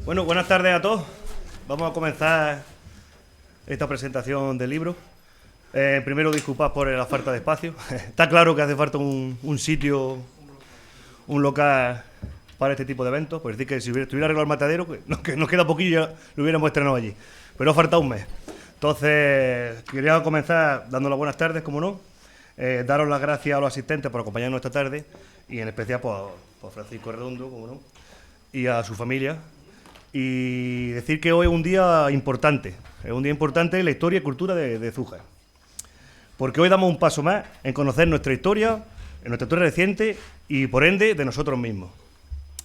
Bueno, buenas tardes a todos. Vamos a comenzar esta presentación del libro. Primero, disculpad por la falta de espacio. Está claro que hace falta un sitio, un local para este tipo de eventos. Por decir que si estuviera arreglado el matadero, que nos queda poquillo, ya lo hubiéramos estrenado allí. Pero ha faltado un mes. Entonces, quería comenzar dando las buenas tardes, como no. Daros las gracias a los asistentes por acompañarnos esta tarde. Y en especial por Francisco Redondo, como no. Y a su familia. Y decir que hoy es un día importante. Es un día importante en la historia y cultura de Zújar. Porque hoy damos un paso más en conocer nuestra historia reciente y, por ende, de nosotros mismos.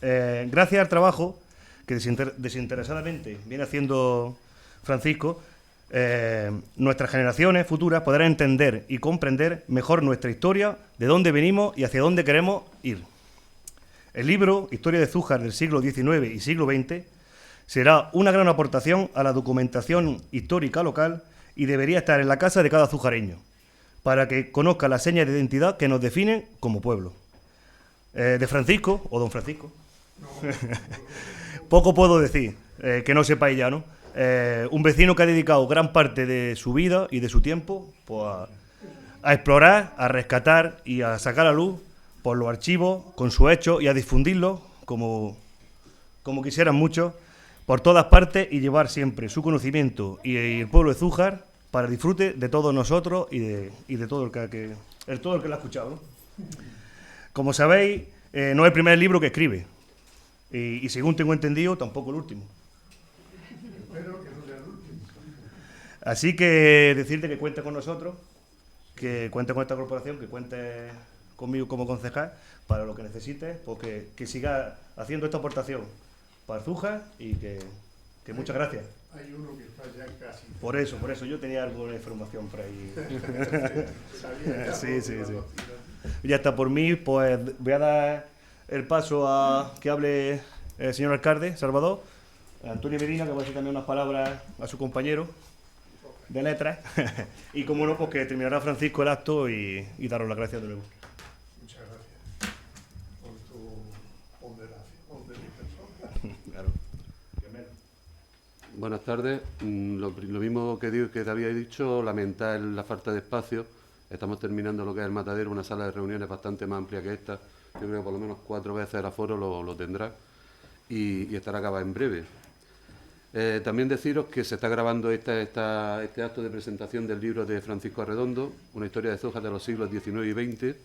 Gracias al trabajo que desinteresadamente viene haciendo Francisco, nuestras generaciones futuras podrán entender y comprender mejor nuestra historia, de dónde venimos y hacia dónde queremos ir. El libro Historia de Zújar del siglo XIX y siglo XX será una gran aportación a la documentación histórica local y debería estar en la casa de cada zujareño, para que conozca las señas de identidad que nos definen como pueblo. De Francisco, o don Francisco, poco puedo decir, que no sepáis ya, ¿no? Un vecino que ha dedicado gran parte de su vida y de su tiempo pues, a explorar, a rescatar y a sacar a luz por los archivos, con sus hechos y a difundirlos, como quisieran muchos, por todas partes y llevar siempre su conocimiento y el pueblo de Zújar para el disfrute de todos nosotros y de todo el que lo ha escuchado, ¿no? Como sabéis, no es el primer libro que escribe y según tengo entendido, tampoco el último. Espero que no sea el último. Así que decirte que cuente con nosotros, que cuente con esta corporación, que cuente conmigo como concejal para lo que necesites, porque que siga haciendo esta aportación para Zújar y que muchas gracias. Hay uno que está ya casi. Por eso, yo tenía alguna información por ahí. Sí. Ya está por mí, pues voy a dar el paso a que hable el señor alcalde, Salvador, Antonio Medina, que va a decir también unas palabras a su compañero de letras, y como no, pues que terminará Francisco el acto y daros las gracias de nuevo. Muchas gracias por tu ponderación de mi persona. Claro. Buenas tardes. Lo mismo que te había dicho, lamentar la falta de espacio. Estamos terminando lo que es el matadero, una sala de reuniones bastante más amplia que esta. Yo creo que por lo menos 4 veces el aforo lo tendrá y estará acabada en breve. También deciros que se está grabando este acto de presentación del libro de Francisco Arredondo, una historia de Zújar de los siglos XIX y XX.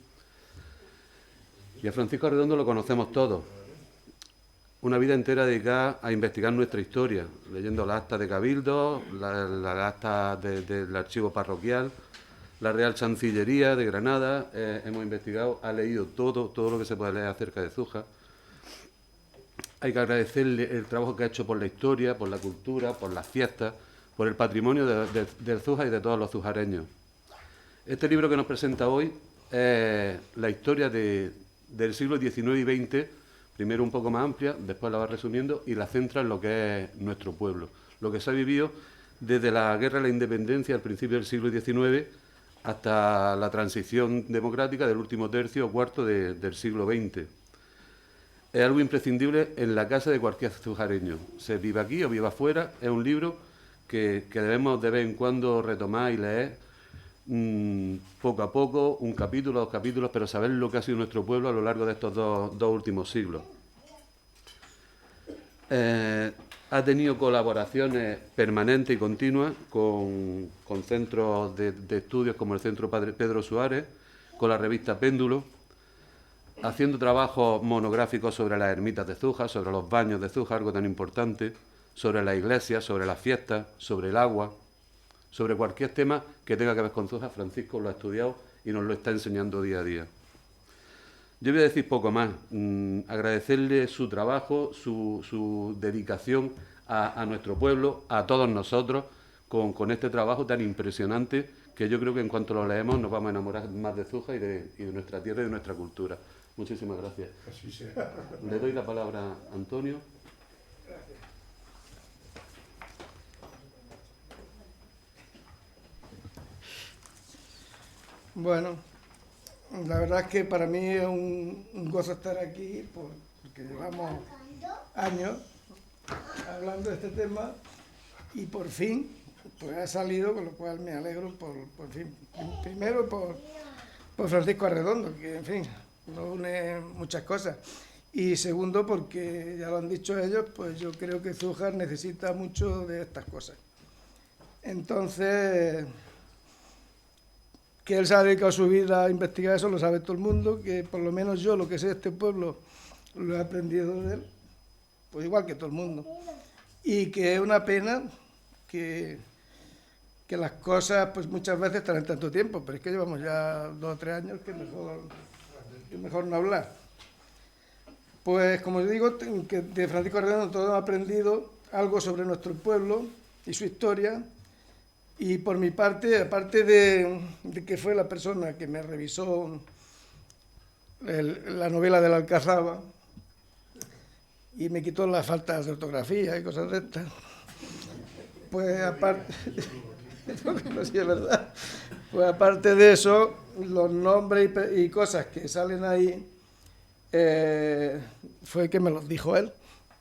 Y a Francisco Arredondo lo conocemos todos. Una vida entera dedicada a investigar nuestra historia, leyendo las actas de Cabildo, las actas del archivo parroquial, la Real Chancillería de Granada. Hemos investigado, ha leído todo lo que se puede leer acerca de Zújar. Hay que agradecerle el trabajo que ha hecho por la historia, por la cultura, por las fiestas, por el patrimonio del Zújar y de todos los zujareños. Este libro que nos presenta hoy es la historia del siglo XIX y XX, primero un poco más amplia, después la va resumiendo y la centra en lo que es nuestro pueblo. Lo que se ha vivido desde la guerra de la independencia al principio del siglo XIX hasta la transición democrática del último tercio o cuarto del siglo XX. Es algo imprescindible en la casa de cualquier zujareño. Se vive aquí o viva afuera, es un libro que debemos de vez en cuando retomar y leer poco a poco, un capítulo, 2 capítulos, pero saber lo que ha sido nuestro pueblo a lo largo de estos dos últimos siglos. Ha tenido colaboraciones permanentes y continuas con centros de estudios como el Centro Padre Pedro Suárez, con la revista Péndulo, haciendo trabajos monográficos sobre las ermitas de Zújar, sobre los baños de Zújar, algo tan importante, sobre la iglesia, sobre las fiestas, sobre el agua, sobre cualquier tema que tenga que ver con Zújar. Francisco lo ha estudiado y nos lo está enseñando día a día. Yo voy a decir poco más, agradecerle su trabajo, su dedicación a nuestro pueblo, a todos nosotros, con este trabajo tan impresionante que yo creo que en cuanto lo leemos nos vamos a enamorar más de Zújar y de nuestra tierra y de nuestra cultura. Muchísimas gracias. Así sea. Le doy la palabra a Antonio. Bueno, la verdad es que para mí es un gozo estar aquí, porque llevamos años hablando de este tema y por fin pues ha salido, con lo cual me alegro por fin. Primero por Francisco Arredondo, que en fin nos une muchas cosas, y segundo porque ya lo han dicho ellos, pues yo creo que Zújar necesita mucho de estas cosas. Entonces, que él se ha dedicado su vida a investigar eso lo sabe todo el mundo, que por lo menos yo lo que sé de este pueblo lo he aprendido de él, pues igual que todo el mundo, y que es una pena que las cosas pues muchas veces están en tanto tiempo, pero es que llevamos ya 2 o 3 años que mejor no hablar. Pues como digo, que de Francisco Arredondo todos hemos aprendido algo sobre nuestro pueblo y su historia, y por mi parte, aparte de que fue la persona que me revisó la novela de la Alcazaba y me quitó las faltas de ortografía y cosas de estas, pues aparte... no, sí, es verdad. Pues aparte de eso, los nombres y cosas que salen ahí, fue que me los dijo él.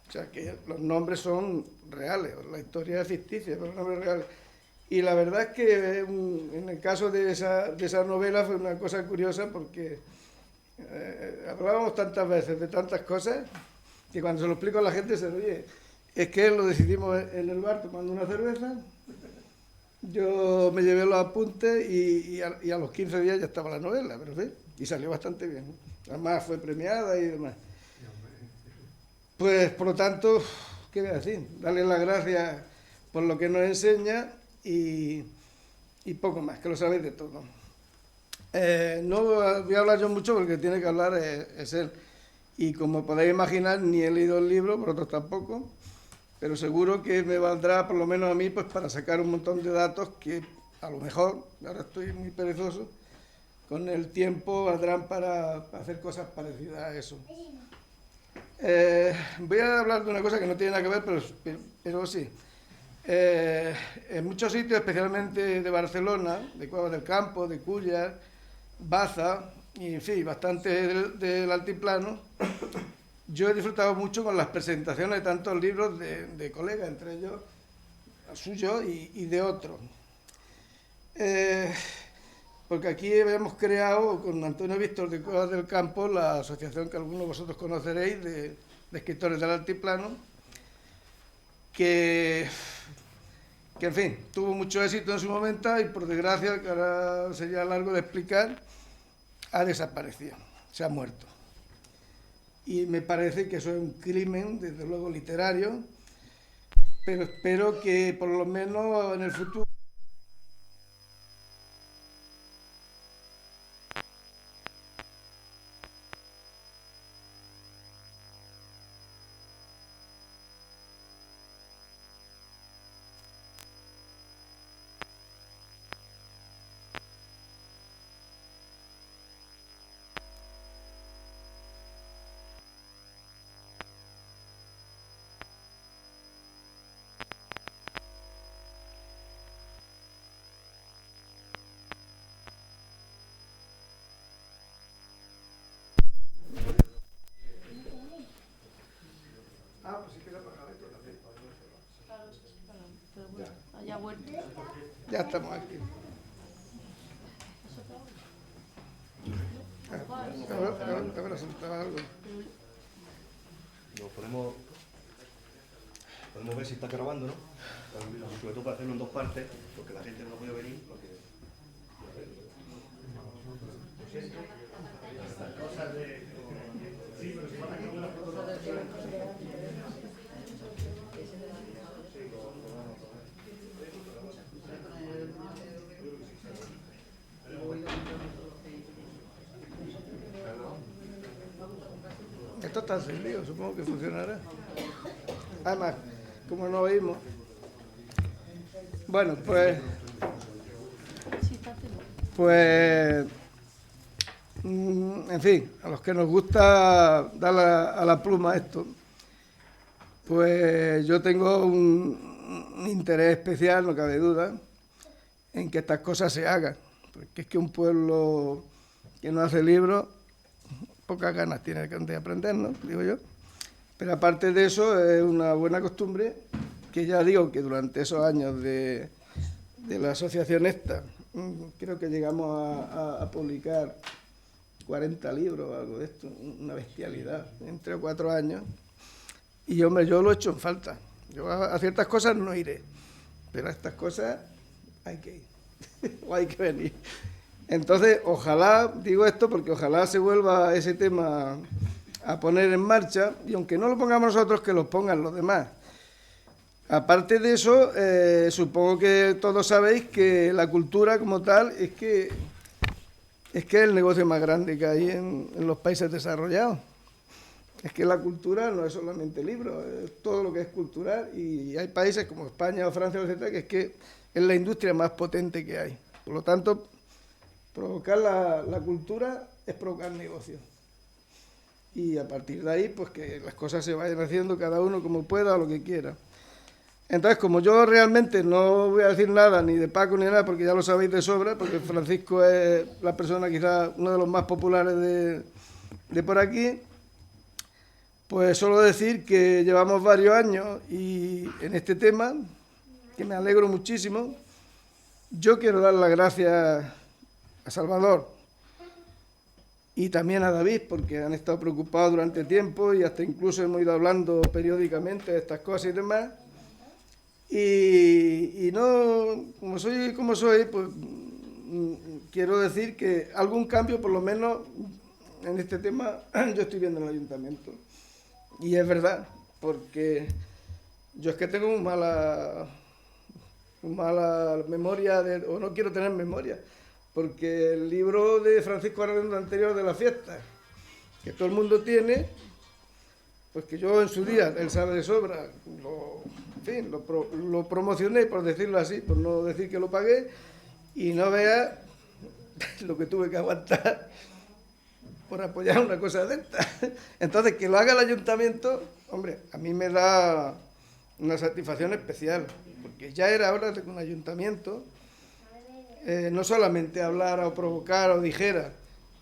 O sea, que los nombres son reales, la historia es ficticia, pero los nombres reales. Y la verdad es que en el caso de esa novela fue una cosa curiosa porque hablábamos tantas veces de tantas cosas que cuando se lo explico a la gente se ríe. Es que lo decidimos en el bar tomando una cerveza. Yo me llevé los apuntes y a los 15 días ya estaba la novela, pero sí, y salió bastante bien. Además fue premiada y demás. Pues, por lo tanto, ¿qué voy a decir? Darle las gracias por lo que nos enseña y poco más, que lo sabéis de todo. No voy a hablar yo mucho porque el que tiene que hablar es él. Y como podéis imaginar, ni he leído el libro, vosotros tampoco. Pero seguro que me valdrá, por lo menos a mí, pues para sacar un montón de datos que a lo mejor, ahora estoy muy perezoso, con el tiempo valdrán para hacer cosas parecidas a eso. Voy a hablar de una cosa que no tiene nada que ver, pero sí. En muchos sitios, especialmente de Barcelona, de Cuevas del Campo, de Cúllar, Baza, y en fin, bastante del altiplano, yo he disfrutado mucho con las presentaciones de tantos libros de colegas, entre ellos el suyo y de otros. Porque aquí hemos creado con Antonio Víctor de Cuevas del Campo la asociación que algunos de vosotros conoceréis de escritores del altiplano, que en fin, tuvo mucho éxito en su momento y por desgracia, que ahora sería largo de explicar, ha desaparecido, se ha muerto. Y me parece que eso es un crimen, desde luego literario, pero espero que por lo menos en el futuro... Ah, pues sí que la pagaré también. Pero bueno, haya vuelto. Ya estamos aquí. Ahora soltaba algo. Lo podemos ver si está grabando, ¿no? Sobre todo para hacerlo en 2 partes, porque la gente no ha podido venir. Estas cosas de... Sí, pero si falta que una fotografía. Esto está encendido, supongo que funcionará. Además, como no oímos. Bueno, pues en fin, a los que nos gusta dar a la pluma esto, pues yo tengo un interés especial, no cabe duda, en que estas cosas se hagan. Porque es que un pueblo que no hace libros, pocas ganas tiene de aprender, ¿no? Digo yo. Pero aparte de eso, es una buena costumbre, que ya digo que durante esos años de la asociación esta, creo que llegamos a publicar 40 libros o algo de esto, una bestialidad, en 3 o 4 años. Y hombre, yo lo he hecho en falta. Yo a ciertas cosas no iré, pero a estas cosas hay que ir, o hay que venir. Entonces, ojalá, digo esto porque ojalá se vuelva ese tema a poner en marcha, y aunque no lo pongamos nosotros, que lo pongan los demás. Aparte de eso, supongo que todos sabéis que la cultura como tal es que es el negocio más grande que hay en los países desarrollados. Es que la cultura no es solamente libros, es todo lo que es cultural, y hay países como España o Francia, etcétera, que es la industria más potente que hay. Por lo tanto, provocar la cultura es provocar negocios. Y a partir de ahí, pues que las cosas se vayan haciendo cada uno como pueda o lo que quiera. Entonces, como yo realmente no voy a decir nada ni de Paco ni nada, porque ya lo sabéis de sobra, porque Francisco es la persona quizás uno de los más populares de por aquí, pues solo decir que llevamos varios años y en este tema, que me alegro muchísimo. Yo quiero dar las gracias a Salvador y también a David, porque han estado preocupados durante tiempo y hasta incluso hemos ido hablando periódicamente de estas cosas y demás. Y no, como soy, pues quiero decir que algún cambio, por lo menos en este tema, yo estoy viendo en el ayuntamiento. Y es verdad, porque yo es que tengo mala memoria, o no quiero tener memoria, porque el libro de Francisco Arredondo anterior de la fiesta, que todo el mundo tiene, pues que yo en su día, él sabe de sobra, lo promocioné, por decirlo así, por no decir que lo pagué, y no vea lo que tuve que aguantar por apoyar una cosa de esta. Entonces, que lo haga el ayuntamiento, hombre, a mí me da una satisfacción especial, porque ya era hora de que un ayuntamiento no solamente hablara o provocara o dijera,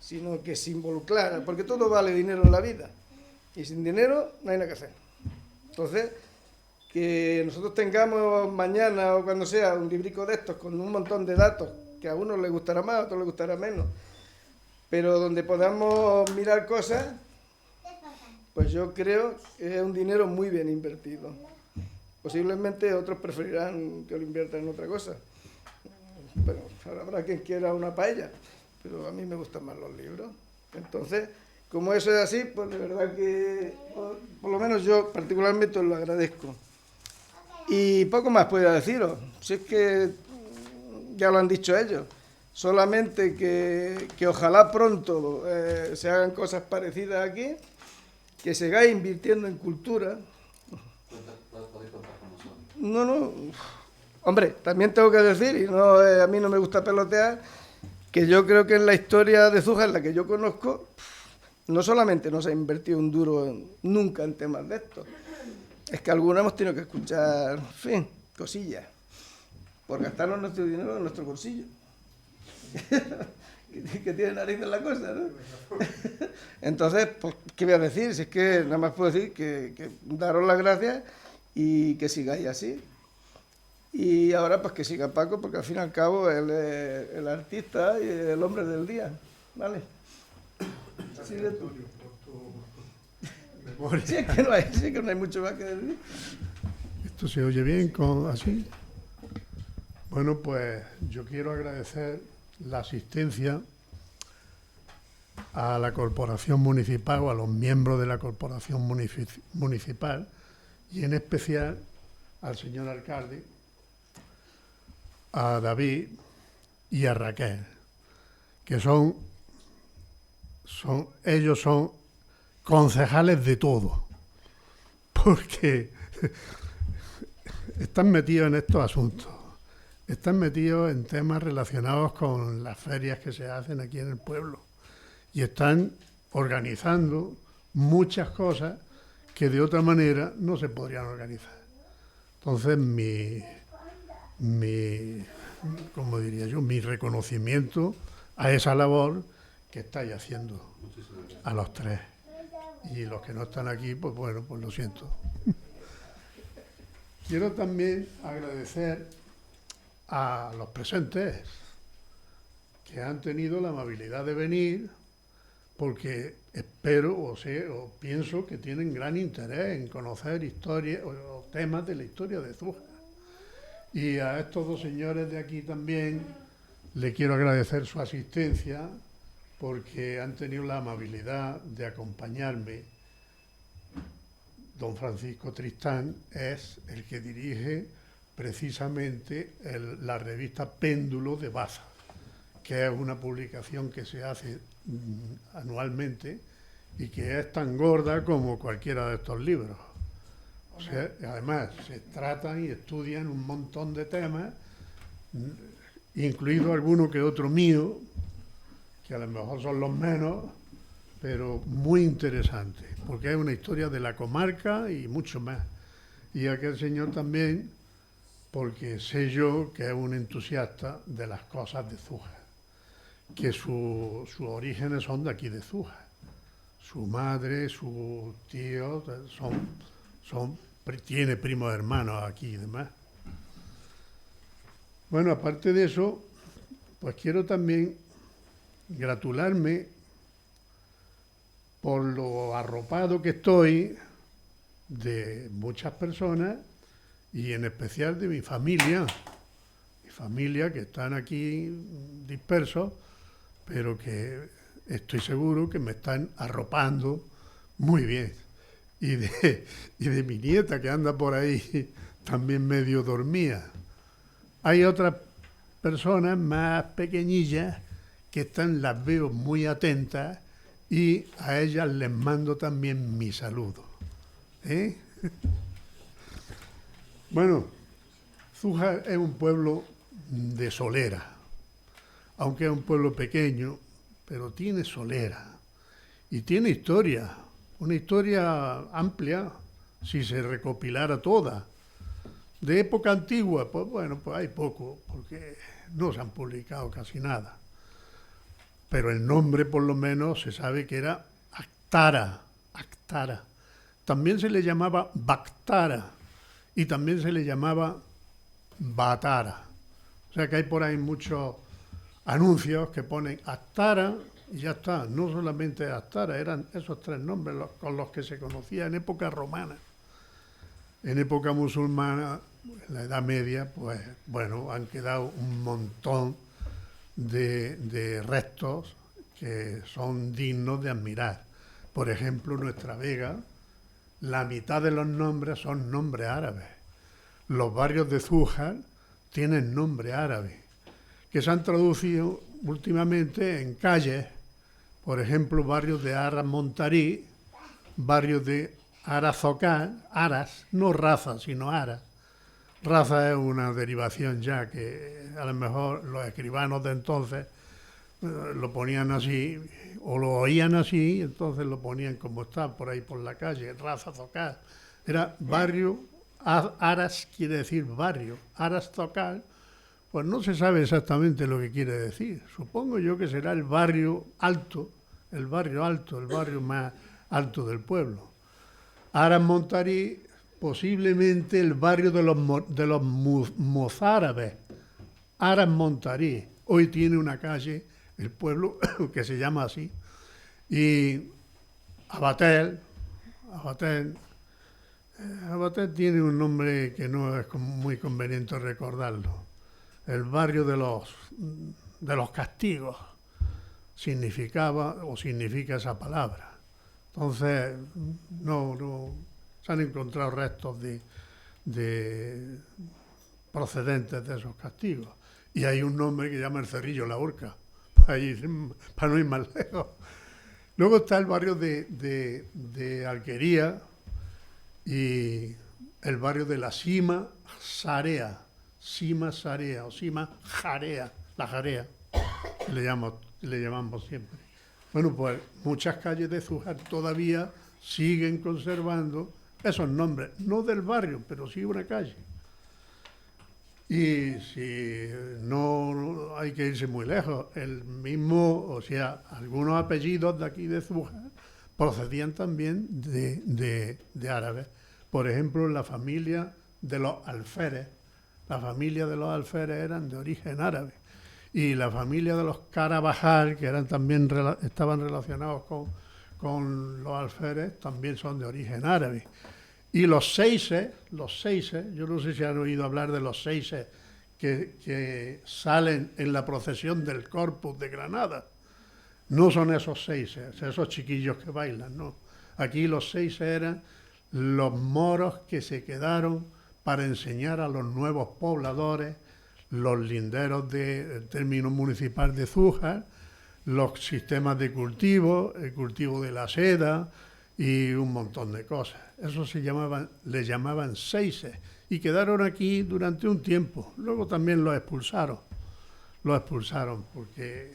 sino que se involucrara, porque todo vale dinero en la vida, y sin dinero no hay nada que hacer. Entonces, que nosotros tengamos mañana o cuando sea un librico de estos con un montón de datos, que a unos les gustará más, a otros les gustará menos, pero donde podamos mirar cosas, pues yo creo que es un dinero muy bien invertido. Posiblemente otros preferirán que lo inviertan en otra cosa. Bueno, habrá quien quiera una paella, pero a mí me gustan más los libros. Entonces, como eso es así, pues de verdad que, por lo menos yo particularmente os lo agradezco. Y poco más puedo deciros, si es que ya lo han dicho ellos. Solamente que ojalá pronto se hagan cosas parecidas aquí, que sigáis invirtiendo en cultura. No, hombre, también tengo que decir, y no, a mí no me gusta pelotear, que yo creo que en la historia de Zújar, la que yo conozco, no solamente no se ha invertido un duro nunca en temas de estos, es que algunos hemos tenido que escuchar, en fin, cosillas, por gastarnos nuestro dinero en nuestro bolsillo. Que tiene nariz en la cosa, ¿no? Entonces, pues, ¿qué voy a decir? Si es que nada más puedo decir que daros las gracias y que sigáis así. Y ahora pues que siga Paco, porque al fin y al cabo él es el artista y el hombre del día, ¿vale? Gracias, Antonio, por tu memoria. Sí, es que no hay mucho más que decir. ¿Esto se oye bien así? Bueno, pues yo quiero agradecer la asistencia a la corporación municipal o a los miembros de la corporación municipal y en especial al señor alcalde, a David y a Raquel, que ellos son concejales de todo, porque están metidos en estos asuntos. Están metidos en temas relacionados con las ferias que se hacen aquí en el pueblo y están organizando muchas cosas que de otra manera no se podrían organizar. Entonces, como diría yo, mi reconocimiento a esa labor que estáis haciendo a los tres. y los que no están aquí, pues bueno, pues lo siento. Quiero también agradecer a los presentes que han tenido la amabilidad de venir, porque espero o pienso que tienen gran interés en conocer historias o temas de la historia de Zújar. Y a estos dos señores de aquí también le quiero agradecer su asistencia, porque han tenido la amabilidad de acompañarme. Don Francisco Tristán es el que dirige precisamente la revista Péndulo de Baza, que es una publicación que se hace anualmente y que es tan gorda como cualquiera de estos libros. O sea, además se tratan y estudian un montón de temas, incluido alguno que otro mío, que a lo mejor son los menos, pero muy interesante, porque es una historia de la comarca y mucho más. Y aquel señor también, porque sé yo que es un entusiasta de las cosas de Zújar, que sus orígenes son de aquí de Zújar. Su madre, sus tíos tiene primos hermanos aquí y demás. Bueno, aparte de eso, pues quiero también gratularme por lo arropado que estoy de muchas personas y en especial de mi familia que están aquí dispersos, pero que estoy seguro que me están arropando muy bien. Y de mi nieta que anda por ahí también medio dormida. Hay otras personas más pequeñillas que las veo muy atentas y a ellas les mando también mi saludo. ¿Eh? Bueno, Zújar es un pueblo de solera, aunque es un pueblo pequeño, pero tiene solera y tiene historia, una historia amplia si se recopilara toda. De época antigua, pues bueno, pues hay poco, porque no se han publicado casi nada. Pero el nombre, por lo menos, se sabe que era Actara. También se le llamaba Bactara y también se le llamaba Batara. O sea que hay por ahí muchos anuncios que ponen Actara y ya está. No solamente Actara, eran esos tres nombres con los que se conocía en época romana. En época musulmana, en la Edad Media, pues bueno, han quedado un montón de restos que son dignos de admirar. Por ejemplo, nuestra Vega, la mitad de los nombres son nombres árabes. Los barrios de Zújar tienen nombre árabe, que se han traducido últimamente en calles, por ejemplo, barrios de Aras Montarí, barrios de Arazocal, Aras, no Raza, sino Aras. Raza es una derivación ya que a lo mejor los escribanos de entonces lo ponían así, o lo oían así, y entonces lo ponían como está, por ahí por la calle, Raza Zocal. Era barrio, Aras quiere decir barrio, Aras Zocal, pues no se sabe exactamente lo que quiere decir. Supongo yo que será el barrio alto, el barrio más alto del pueblo. Aras Montarí, posiblemente el barrio de los mozárabes, Aras Montarí. Hoy tiene una calle, el pueblo, que se llama así. Y Abatel tiene un nombre que no es muy conveniente recordarlo. El barrio de los castigos significaba o significa esa palabra. Entonces, no se han encontrado restos de procedentes de esos castigos. Y hay un nombre que llama el Cerrillo La Horca, para no ir más lejos. Luego está el barrio de Alquería y el barrio de la Sima Sarea o Sima Jarea, la Jarea, le llamamos siempre. Bueno, pues muchas calles de Zújar todavía siguen conservando esos nombres, no del barrio, pero sí una calle. Y si no hay que irse muy lejos, el mismo, o sea, algunos apellidos de aquí de Zújar procedían también de árabes. Por ejemplo, la familia de los alférez. La familia de los alférez eran de origen árabe. Y la familia de los Carabajal, que eran también estaban relacionados con los alférez, también son de origen árabe. Y los seises, yo no sé si han oído hablar de los seises que salen en la procesión del Corpus de Granada. No son esos seises, esos chiquillos que bailan, no. Aquí los seises eran los moros que se quedaron para enseñar a los nuevos pobladores los linderos del término municipal de Zújar, los sistemas de cultivo, el cultivo de la seda y un montón de cosas. Eso le llamaban seises y quedaron aquí durante un tiempo. Luego también los expulsaron porque,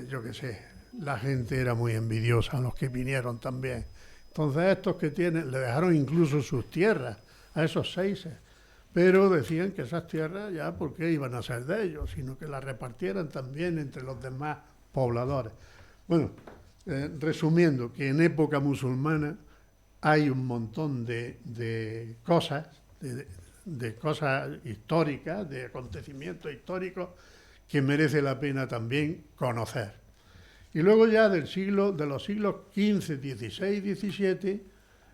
yo qué sé, la gente era muy envidiosa, los que vinieron también. Entonces estos que tienen, le dejaron incluso sus tierras a esos seises, pero decían que esas tierras ya, ¿por qué iban a ser de ellos? Sino que las repartieran también entre los demás pobladores. Bueno, resumiendo, que en época musulmana hay un montón de cosas, de cosas históricas, de acontecimientos históricos que merece la pena también conocer. Y luego ya de los siglos XV, XVI, XVII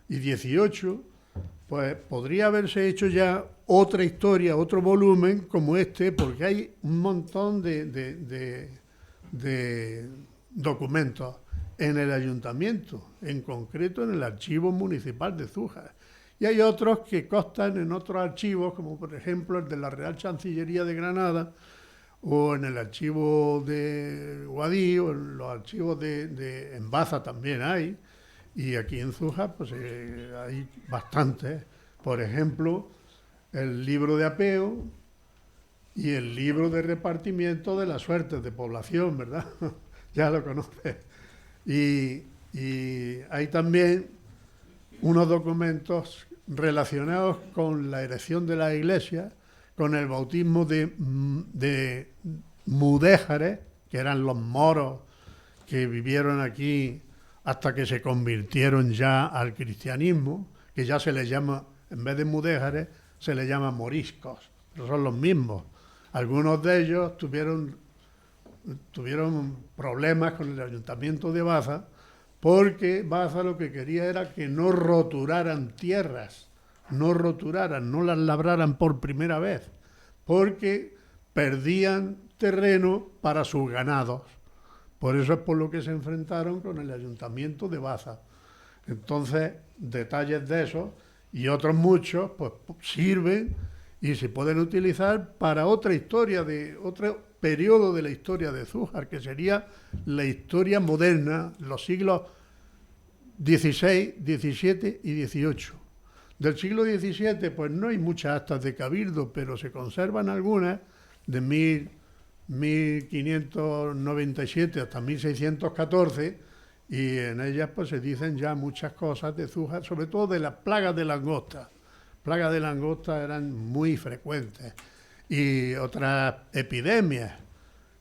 y XVIII, pues podría haberse hecho ya otra historia, otro volumen como este, porque hay un montón de documentos en el ayuntamiento, en concreto en el archivo municipal de Zújar. Y hay otros que constan en otros archivos, como por ejemplo el de la Real Chancillería de Granada, o en el archivo de Guadí, o en los archivos en Baza también hay, y aquí en Zújar pues hay bastantes. Por ejemplo, el libro de apeo y el libro de repartimiento de las suertes de población, ¿verdad? Ya lo conoces. Y hay también unos documentos relacionados con la erección de la iglesia, con el bautismo de mudéjares, que eran los moros que vivieron aquí hasta que se convirtieron ya al cristianismo, que ya se les llama, en vez de mudéjares, se les llama moriscos, pero son los mismos. Algunos de ellos tuvieron problemas con el ayuntamiento de Baza, porque Baza lo que quería era que no roturaran tierras, no las labraran por primera vez, porque perdían terreno para sus ganados. Por eso es por lo que se enfrentaron con el ayuntamiento de Baza. Entonces, detalles de esos y otros muchos, pues sirven y se pueden utilizar para otra historia, otro periodo de la historia de Zújar, que sería la historia moderna, los siglos XVI, XVII y XVIII. Del siglo XVII, pues no hay muchas actas de cabildo, pero se conservan algunas de 1597 hasta 1614, y en ellas pues se dicen ya muchas cosas de Zújar, sobre todo de las plagas de langosta. Plagas de langosta eran muy frecuentes, y otras epidemias,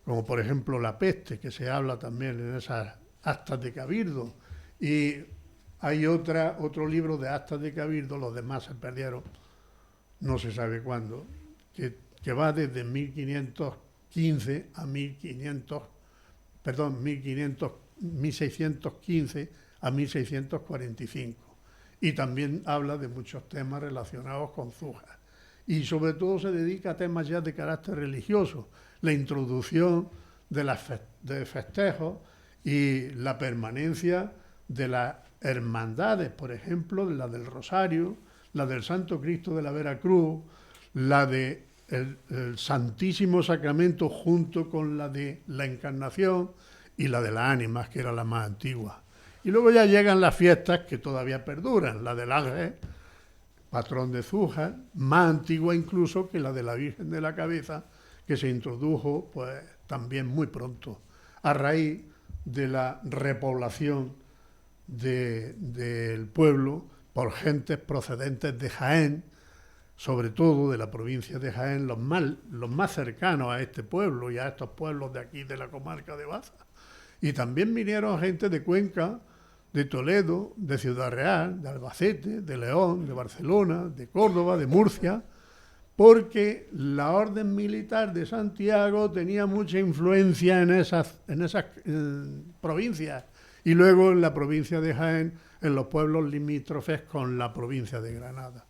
como por ejemplo la peste, que se habla también en esas actas de cabildo. Y hay otro libro de actas de cabildo, los demás se perdieron, no se sabe cuándo, que va desde 1515 a 1615 a 1645. Y también habla de muchos temas relacionados con Zújar. Y sobre todo se dedica a temas ya de carácter religioso, la introducción de festejos y la permanencia de las hermandades, por ejemplo, la del Rosario, la del Santo Cristo de la Veracruz, la del Santísimo Sacramento junto con la de la Encarnación y la de las Ánimas, que era la más antigua. Y luego ya llegan las fiestas que todavía perduran, la del Ángel, patrón de Zújar, más antigua incluso que la de la Virgen de la Cabeza, que se introdujo pues también muy pronto, a raíz de la repoblación del pueblo por gentes procedentes de Jaén, sobre todo de la provincia de Jaén, los más cercanos a este pueblo y a estos pueblos de aquí de la comarca de Baza. Y también vinieron gente de Cuenca, de Toledo, de Ciudad Real, de Albacete, de León, de Barcelona, de Córdoba, de Murcia, porque la orden militar de Santiago tenía mucha influencia en esas provincias, y luego en la provincia de Jaén, en los pueblos limítrofes con la provincia de Granada.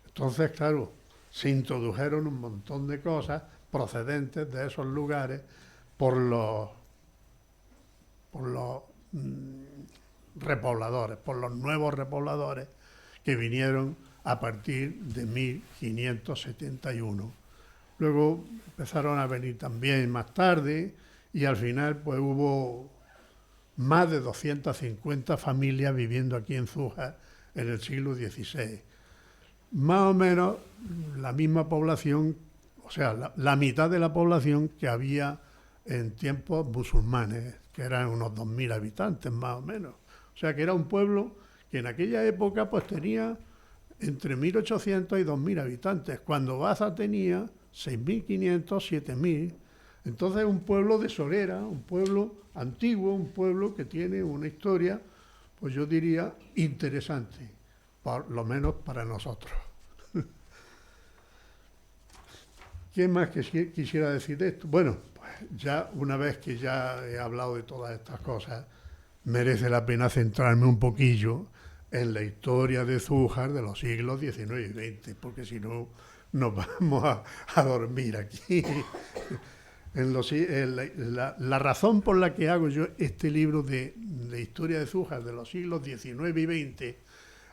Entonces, claro, se introdujeron un montón de cosas procedentes de esos lugares por los repobladores, por los nuevos repobladores que vinieron a partir de 1571. Luego empezaron a venir también más tarde y al final pues hubo más de 250 familias viviendo aquí en Zújar en el siglo XVI. Más o menos la misma población, o sea, la mitad de la población que había en tiempos musulmanes, que eran unos 2.000 habitantes más o menos. O sea que era un pueblo que en aquella época pues tenía entre 1.800 y 2.000 habitantes, cuando Baza tenía 6.500, 7.000. Entonces un pueblo de solera, un pueblo antiguo, un pueblo que tiene una historia, pues yo diría, interesante, por lo menos para nosotros. ¿Qué más quisiera decir de esto? Bueno, pues ya una vez que ya he hablado de todas estas cosas, merece la pena centrarme un poquillo en la historia de Zújar de los siglos XIX y XX, porque si no nos vamos a dormir aquí. La razón por la que hago yo este libro de historia de Zújar de los siglos XIX y XX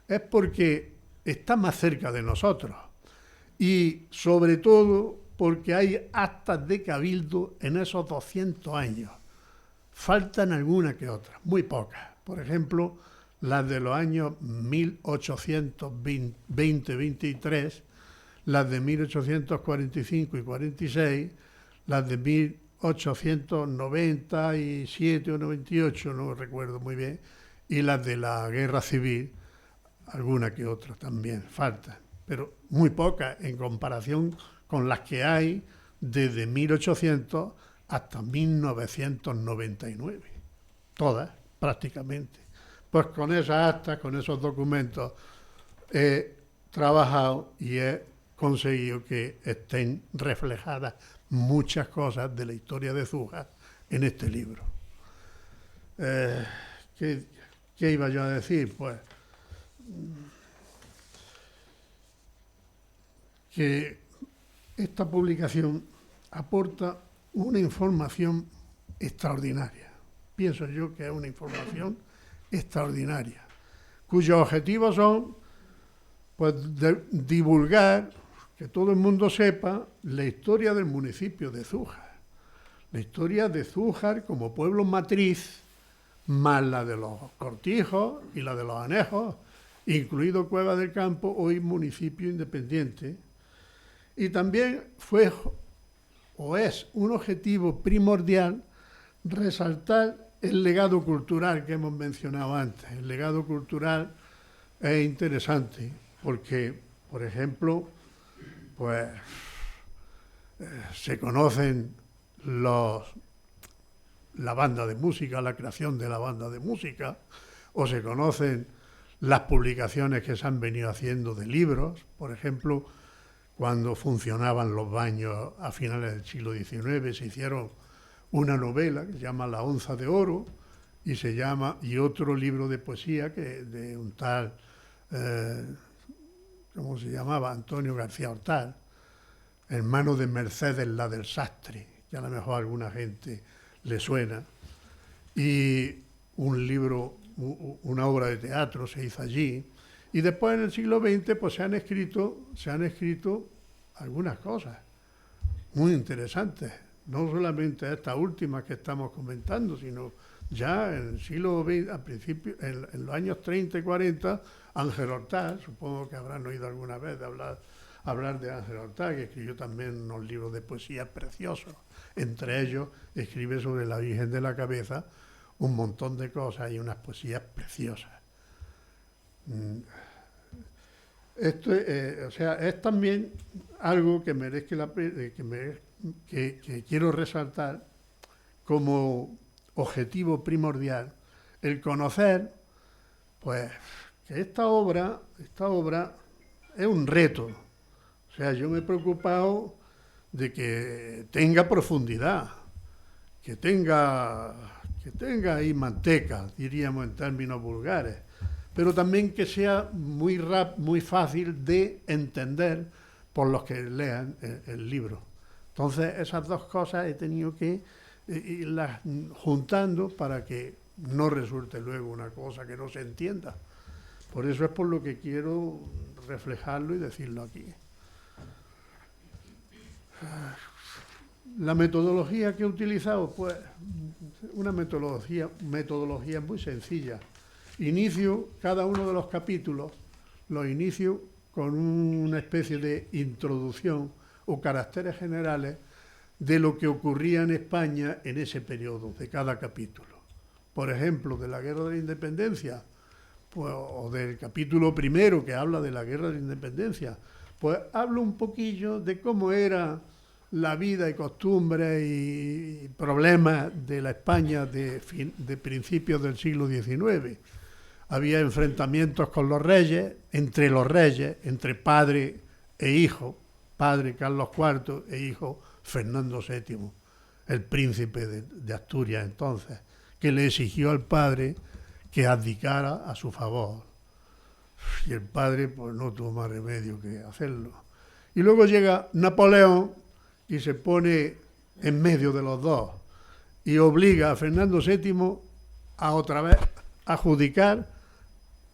es porque está más cerca de nosotros y sobre todo porque hay actas de cabildo en esos 200 años. Faltan algunas que otras, muy pocas. Por ejemplo, las de los años 1820-23, las de 1845 y 46, las de 1897 o 98, no recuerdo muy bien, y las de la Guerra Civil, alguna que otra también faltan, pero muy pocas en comparación con las que hay desde 1800 hasta 1999, todas prácticamente. Pues con esas actas, con esos documentos, he trabajado y he conseguido que estén reflejadas muchas cosas de la historia de Zújar en este libro. ¿Qué iba yo a decir? Pues que esta publicación aporta una información extraordinaria. Pienso yo que es una información extraordinaria, cuyos objetivos son pues, divulgar, que todo el mundo sepa la historia del municipio de Zújar, la historia de Zújar como pueblo matriz, más la de los Cortijos y la de los Anejos, incluido Cueva del Campo, hoy municipio independiente. Y también fue o es un objetivo primordial resaltar el legado cultural que hemos mencionado antes. El legado cultural es interesante porque, por ejemplo, pues se conocen la banda de música, la creación de la banda de música, o se conocen las publicaciones que se han venido haciendo de libros, por ejemplo, cuando funcionaban los baños a finales del siglo XIX, se hicieron una novela que se llama La Onza de Oro y otro libro de poesía de un tal, ¿cómo se llamaba? Antonio García Hortal, hermano de Mercedes la del Sastre, que a lo mejor a alguna gente le suena, y un libro, una obra de teatro se hizo allí. Y después en el siglo XX pues se han escrito algunas cosas muy interesantes, no solamente estas últimas que estamos comentando, sino ya en el siglo XX, a principios, en los años 30 y 40, Ángel Hortal, supongo que habrán oído alguna vez de hablar de Ángel Hortal, que escribió también unos libros de poesía preciosos. Entre ellos escribe sobre la Virgen de la Cabeza un montón de cosas y unas poesías preciosas. Esto es también algo que merezca la pena, que quiero resaltar como objetivo primordial el conocer, pues, que esta obra es un reto. O sea, yo me he preocupado de que tenga profundidad, que tenga ahí manteca, diríamos en términos vulgares, pero también que sea muy fácil de entender por los que lean el libro. Entonces, esas dos cosas he tenido que irlas juntando para que no resulte luego una cosa que no se entienda. Por eso es por lo que quiero reflejarlo y decirlo aquí. La metodología que he utilizado, pues, una metodología muy sencilla. Inicio cada uno de los capítulos, los inicio con una especie de introducción o caracteres generales de lo que ocurría en España en ese periodo, de cada capítulo. Por ejemplo, de la Guerra de la Independencia, pues, o del capítulo primero que habla de la Guerra de la Independencia, pues hablo un poquillo de cómo era la vida y costumbres y problemas de la España de principios del siglo XIX. Había enfrentamientos con los reyes, entre padre e hijo, padre Carlos IV e hijo Fernando VII, el príncipe de Asturias entonces, que le exigió al padre que abdicara a su favor. Y el padre pues no tuvo más remedio que hacerlo. Y luego llega Napoleón y se pone en medio de los dos y obliga a Fernando VII a otra vez adjudicar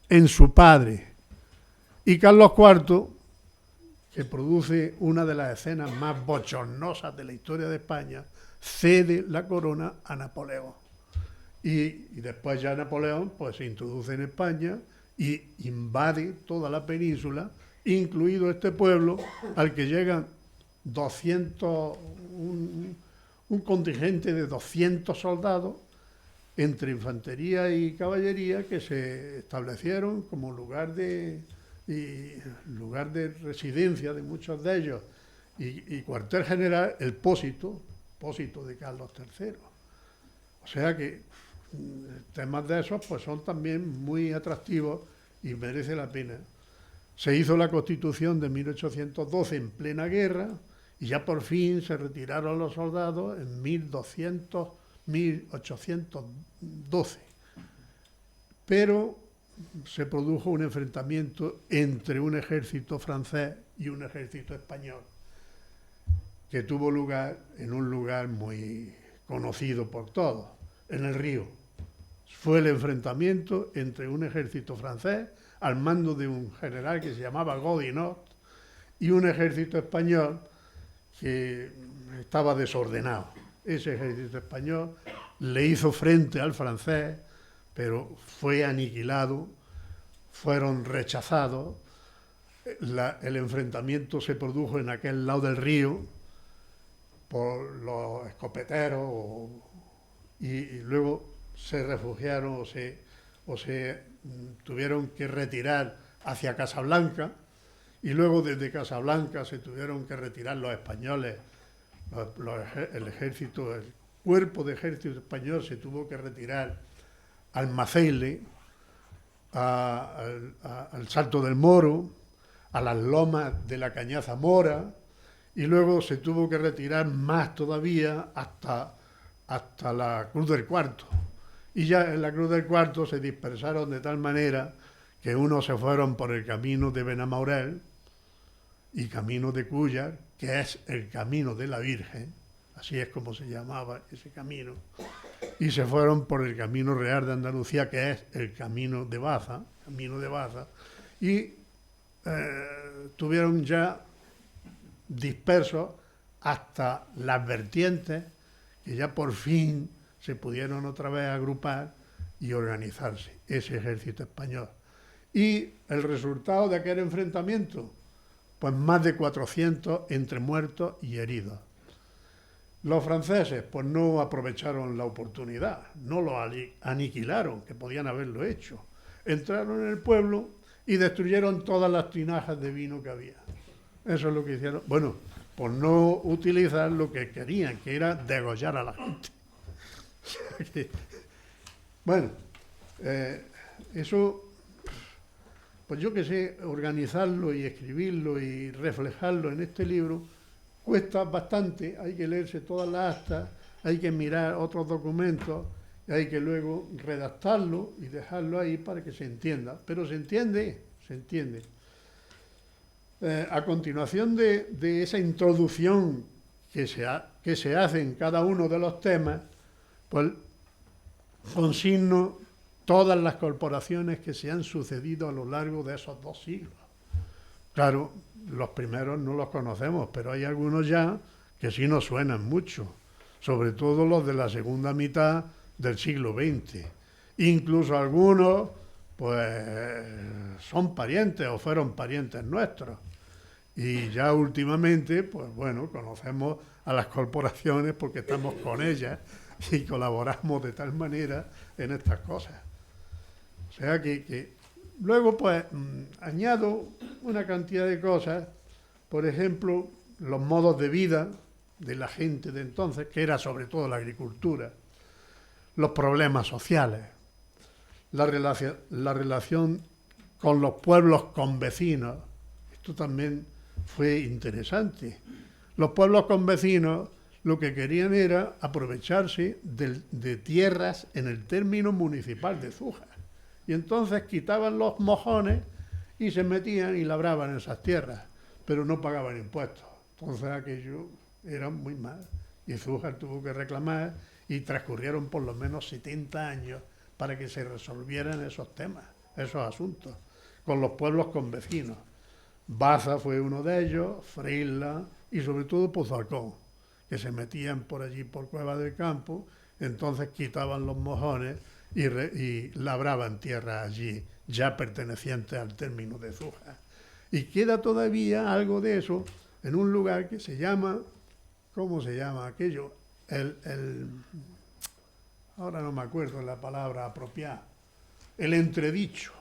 en su padre. Y Carlos IV, que produce una de las escenas más bochornosas de la historia de España, cede la corona a Napoleón. Y después ya Napoleón pues se introduce en España y invade toda la península, incluido este pueblo al que llegan un contingente de 200 soldados entre infantería y caballería que se establecieron como lugar de residencia de muchos de ellos y cuartel general el Pósito de Carlos III. O sea que temas de esos pues son también muy atractivos y merece la pena. Se hizo la Constitución de 1812 en plena guerra y ya por fin se retiraron los soldados en 1812. Pero se produjo un enfrentamiento entre un ejército francés y un ejército español, que tuvo lugar en un lugar muy conocido por todos, en el Río. Fue el enfrentamiento entre un ejército francés al mando de un general que se llamaba Godinot y un ejército español que estaba desordenado. Ese ejército español le hizo frente al francés, pero fue aniquilado, fueron rechazados. El enfrentamiento se produjo en aquel lado del río por los escopeteros y luego se refugiaron o se tuvieron que retirar hacia Casablanca y luego desde Casablanca se tuvieron que retirar los españoles, el cuerpo de ejército español se tuvo que retirar al Maceile, al Salto del Moro, a las lomas de la Cañaza Mora y luego se tuvo que retirar más todavía hasta la Cruz del Cuarto. Y ya en la Cruz del Cuarto se dispersaron de tal manera que unos se fueron por el camino de Benamaurel y camino de Cúllar, que es el camino de la Virgen, así es como se llamaba ese camino, y se fueron por el camino real de Andalucía, que es el camino de Baza, y tuvieron ya dispersos hasta las vertientes, que ya por fin se pudieron otra vez agrupar y organizarse, ese ejército español. Y el resultado de aquel enfrentamiento, pues más de 400 entre muertos y heridos. Los franceses pues no aprovecharon la oportunidad, no lo aniquilaron, que podían haberlo hecho. Entraron en el pueblo y destruyeron todas las tinajas de vino que había. Eso es lo que hicieron. Bueno, por no utilizar lo que querían, que era degollar a la gente. Bueno, eso, pues yo que sé, organizarlo y escribirlo y reflejarlo en este libro cuesta bastante, hay que leerse todas las actas, hay que mirar otros documentos, y hay que luego redactarlo y dejarlo ahí para que se entienda. Pero se entiende, se entiende. A continuación de esa introducción que se hace en cada uno de los temas, pues consigno todas las corporaciones que se han sucedido a lo largo de esos 2 siglos. Claro, los primeros no los conocemos, pero hay algunos ya que sí nos suenan mucho, sobre todo los de la segunda mitad del siglo XX. Incluso algunos, pues, son parientes o fueron parientes nuestros. Y ya últimamente, pues bueno, conocemos a las corporaciones porque estamos con ellas y colaboramos de tal manera en estas cosas. O sea que luego, pues, añado una cantidad de cosas, por ejemplo, los modos de vida de la gente de entonces, que era sobre todo la agricultura, los problemas sociales, la relación con los pueblos convecinos. Esto también fue interesante. Los pueblos convecinos lo que querían era aprovecharse de tierras en el término municipal de Zújar. Y entonces quitaban los mojones y se metían y labraban esas tierras, pero no pagaban impuestos. Entonces aquello era muy mal. Y Zújar tuvo que reclamar y transcurrieron por lo menos 70 años para que se resolvieran esos temas, esos asuntos, con los pueblos convecinos. Baza fue uno de ellos, Freila y sobre todo Pozalcón, que se metían por allí por Cueva del Campo, entonces quitaban los mojones y labraban tierra allí, ya pertenecientes al término de Zújar. Y queda todavía algo de eso en un lugar que se llama, ¿cómo se llama aquello? Ahora no me acuerdo la palabra apropiada, el entredicho.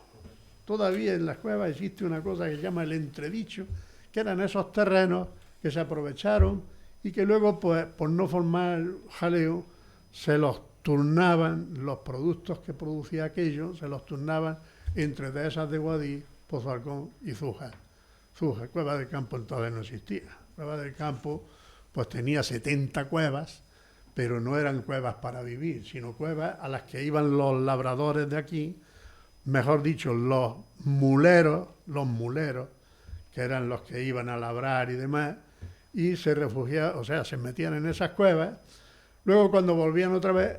Todavía en las cuevas existe una cosa que se llama el entredicho, que eran esos terrenos que se aprovecharon y que luego, pues, por no formar jaleo, se los turnaban, los productos que producía aquello, se los turnaban entre dehesas de Guadix, Pozalcón y Zújar. Zújar, Cueva del Campo entonces no existía. Cueva del Campo, pues tenía 70 cuevas, pero no eran cuevas para vivir, sino cuevas a las que iban los labradores de aquí, mejor dicho, los muleros, que eran los que iban a labrar y demás, y se refugiaban, o sea, se metían en esas cuevas. Luego cuando volvían otra vez,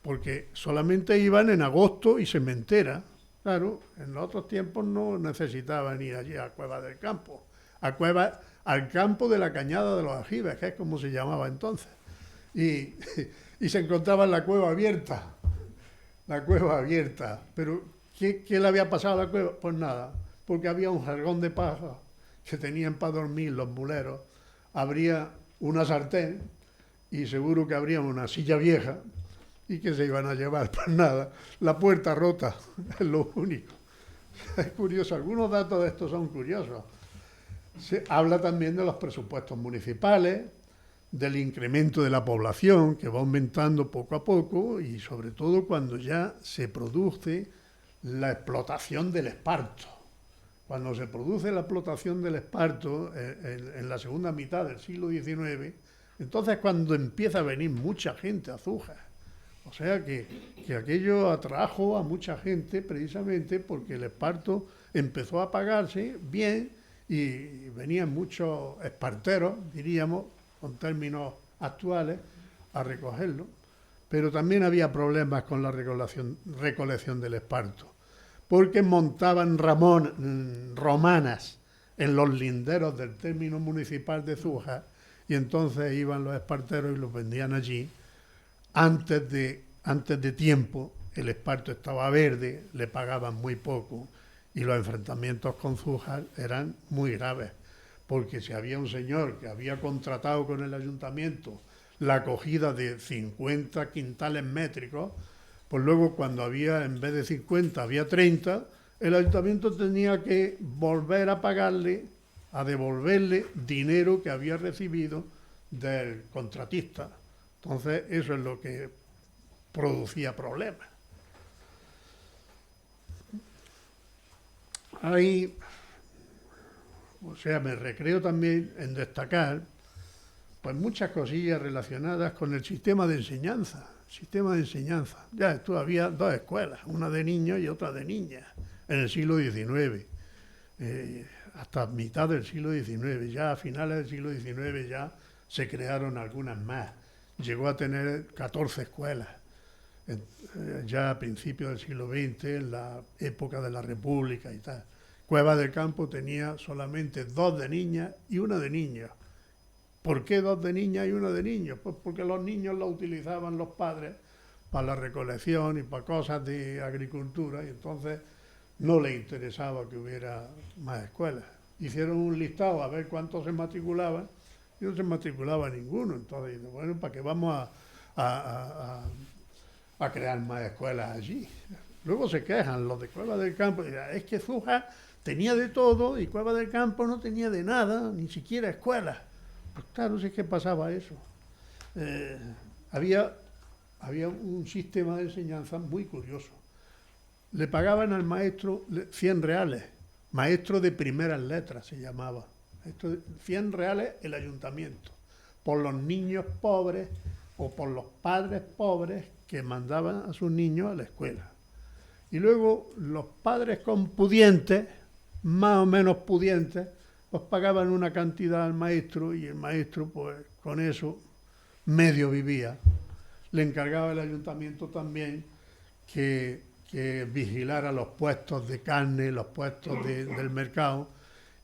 porque solamente iban en agosto y sementera, claro, en los otros tiempos no necesitaban ir allí a Cueva del Campo, al campo de la Cañada de los Ajibes, que es como se llamaba entonces, y se encontraban la cueva abierta, pero ¿qué le había pasado a la cueva? Pues nada, porque había un jergón de paja que tenían para dormir los muleros, habría una sartén y seguro que habría una silla vieja y que se iban a llevar. Pues nada, la puerta rota, es lo único. Es curioso, algunos datos de estos son curiosos. Se habla también de los presupuestos municipales, del incremento de la población que va aumentando poco a poco y sobre todo cuando ya se produce la explotación del esparto. Cuando se produce la explotación del esparto en la segunda mitad del siglo XIX, entonces cuando empieza a venir mucha gente a Zújar. O sea que aquello atrajo a mucha gente precisamente porque el esparto empezó a pagarse bien y venían muchos esparteros, diríamos, con términos actuales, a recogerlo. Pero también había problemas con la recolección del esparto, porque montaban romanas en los linderos del término municipal de Zújar y entonces iban los esparteros y los vendían allí. Antes de tiempo el esparto estaba verde, le pagaban muy poco y los enfrentamientos con Zújar eran muy graves, porque si había un señor que había contratado con el ayuntamiento la acogida de 50 quintales métricos, pues luego cuando había, en vez de 50, había 30, el ayuntamiento tenía que volver a pagarle, a devolverle dinero que había recibido del contratista. Entonces eso es lo que producía problemas. Ahí, o sea, me recreo también en destacar pues muchas cosillas relacionadas con el sistema de enseñanza. Sistema de enseñanza. Ya esto había dos escuelas, una de niños y otra de niñas, en el siglo XIX. Hasta mitad del siglo XIX, ya a finales del siglo XIX ya se crearon algunas más. Llegó a tener 14 escuelas, ya a principios del siglo XX, en la época de la República y tal. Cueva del Campo tenía solamente 2 de niñas y 1 de niños. ¿Por qué 2 de niñas y 1 de niños? Pues porque los niños lo utilizaban los padres para la recolección y para cosas de agricultura, y entonces no les interesaba que hubiera más escuelas. Hicieron un listado a ver cuántos se matriculaban y no se matriculaba ninguno. Entonces, bueno, ¿para qué vamos a crear más escuelas allí? Luego se quejan los de Cueva del Campo, y dicen, es que Zújar tenía de todo y Cueva del Campo no tenía de nada, ni siquiera escuelas. Pues claro, sí que pasaba eso. Había un sistema de enseñanza muy curioso. Le pagaban al maestro 100 reales, maestro de primeras letras se llamaba. 100 reales el ayuntamiento, por los niños pobres o por los padres pobres que mandaban a sus niños a la escuela. Y luego los padres con pudientes, más o menos pudientes, pues pagaban una cantidad al maestro y el maestro pues con eso medio vivía. Le encargaba el ayuntamiento también que vigilara los puestos de carne, los puestos del mercado,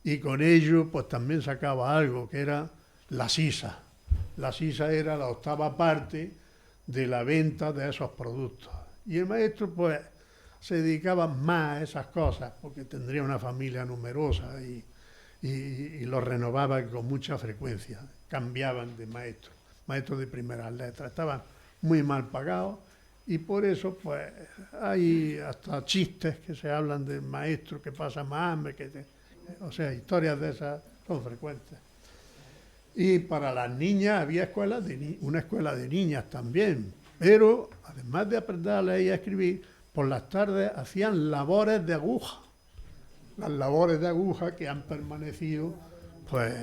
y con ello pues también sacaba algo, que era la sisa. La sisa era la 8ª parte de la venta de esos productos. Y el maestro pues se dedicaba más a esas cosas, porque tendría una familia numerosa y los renovaban con mucha frecuencia. Cambiaban de maestros de primeras letras. Estaban muy mal pagados y por eso pues hay hasta chistes que se hablan del maestro que pasa más hambre, o sea, historias de esas son frecuentes. Y para las niñas había una escuela de niñas también, pero además de aprender a leer y a escribir, por las tardes hacían labores de aguja. Las labores de aguja que han permanecido pues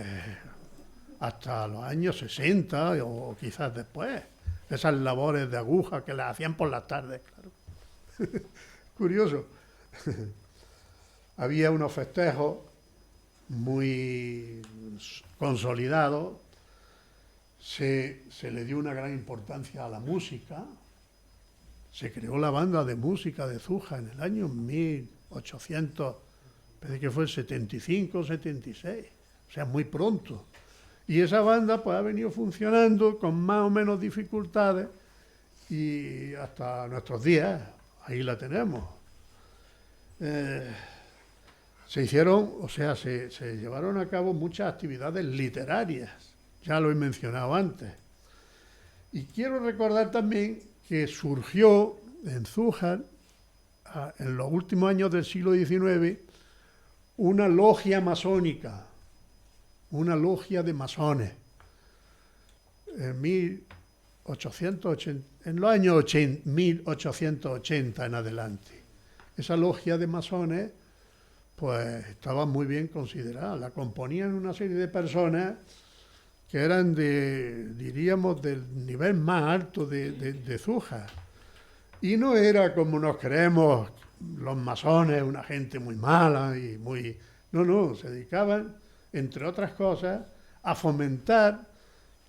hasta los años 60 o quizás después. Esas labores de aguja que las hacían por las tardes, claro. Curioso. Había unos festejos muy consolidados. Se le dio una gran importancia a la música. Se creó la banda de música de Zújar en el año 1800, parece que fue el 75 o 76, o sea, muy pronto. Y esa banda pues ha venido funcionando con más o menos dificultades y hasta nuestros días, ahí la tenemos. Se llevaron a cabo muchas actividades literarias, ya lo he mencionado antes. Y quiero recordar también que surgió en Zújar, en los últimos años del siglo XIX, una logia masónica, una logia de masones. En 1880, en los años 1880 en adelante. Esa logia de masones pues estaba muy bien considerada. La componían una serie de personas que eran diríamos, del nivel más alto de Zújar. Y no era como nos creemos los masones, una gente muy mala y muy... No, se dedicaban, entre otras cosas, a fomentar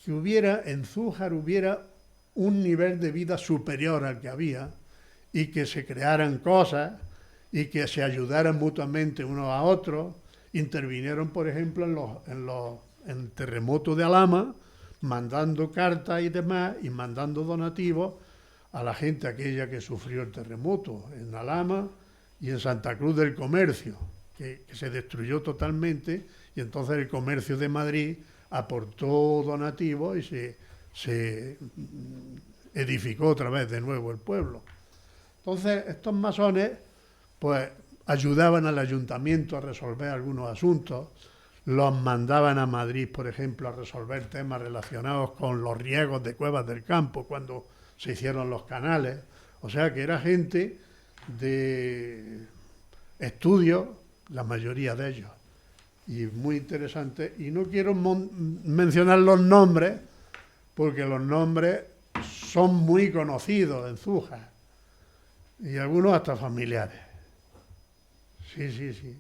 que en Zújar hubiera un nivel de vida superior al que había y que se crearan cosas y que se ayudaran mutuamente unos a otros. Intervinieron, por ejemplo, en el terremoto de Alhama, mandando cartas y demás, y mandando donativos a la gente aquella que sufrió el terremoto, en Alhama y en Santa Cruz del Comercio, que se destruyó totalmente, y entonces el comercio de Madrid aportó donativos y se edificó otra vez de nuevo el pueblo. Entonces estos masones pues ayudaban al ayuntamiento a resolver algunos asuntos, los mandaban a Madrid, por ejemplo, a resolver temas relacionados con los riegos de Cuevas del Campo, cuando se hicieron los canales, o sea que era gente de estudios, la mayoría de ellos, y muy interesante. Y no quiero mencionar los nombres, porque los nombres son muy conocidos en Zújar, y algunos hasta familiares. Sí, sí, sí.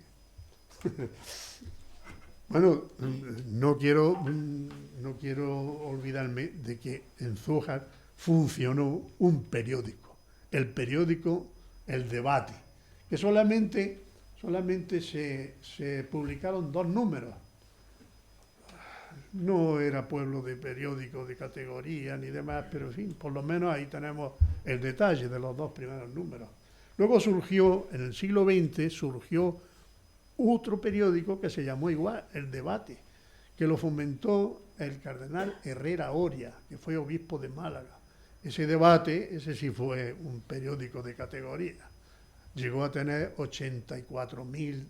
Bueno, no quiero olvidarme de que en Zújar funcionó un periódico, el periódico El Debate, que solamente se publicaron 2 números. No era pueblo de periódico de categoría ni demás, pero en fin, por lo menos ahí tenemos el detalle de los 2 primeros números. Luego surgió, en el siglo XX, surgió otro periódico que se llamó igual, El Debate, que lo fomentó el cardenal Herrera Oria, que fue obispo de Málaga. Ese Debate, ese sí fue un periódico de categoría. Llegó a tener 84.000,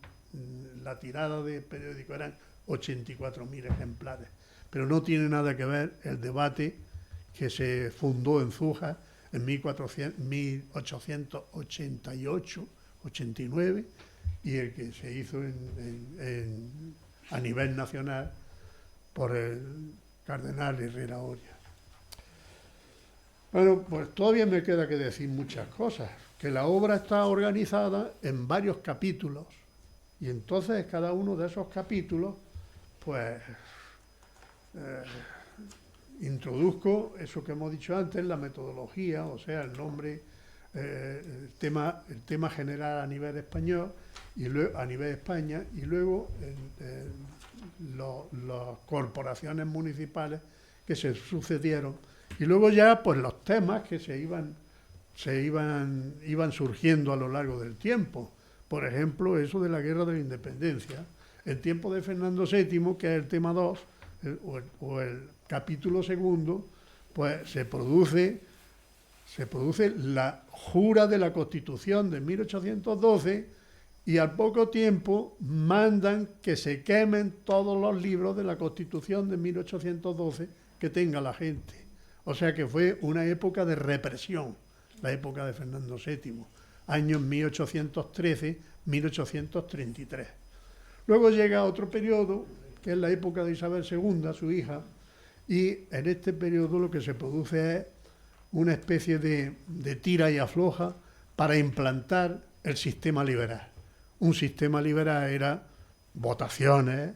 la tirada de periódico eran 84.000 ejemplares. Pero no tiene nada que ver el Debate que se fundó en Zújar en 1888-89 y el que se hizo a nivel nacional por el cardenal Herrera Oria. Bueno, pues todavía me queda que decir muchas cosas, que la obra está organizada en varios capítulos y entonces cada uno de esos capítulos, pues, introduzco eso que hemos dicho antes, la metodología, o sea, el nombre, el tema general a nivel español, y luego a nivel España, y luego las corporaciones municipales que se sucedieron, y luego ya pues los temas que iban surgiendo a lo largo del tiempo. Por ejemplo, eso de la Guerra de la Independencia. El tiempo de Fernando VII, que es el tema 2, o el capítulo 2, pues se produce la jura de la Constitución de 1812 y al poco tiempo mandan que se quemen todos los libros de la Constitución de 1812 que tenga la gente. O sea que fue una época de represión, la época de Fernando VII, años 1813-1833. Luego llega otro periodo, que es la época de Isabel II, su hija, y en este periodo lo que se produce es una especie de tira y afloja para implantar el sistema liberal. Un sistema liberal era votaciones,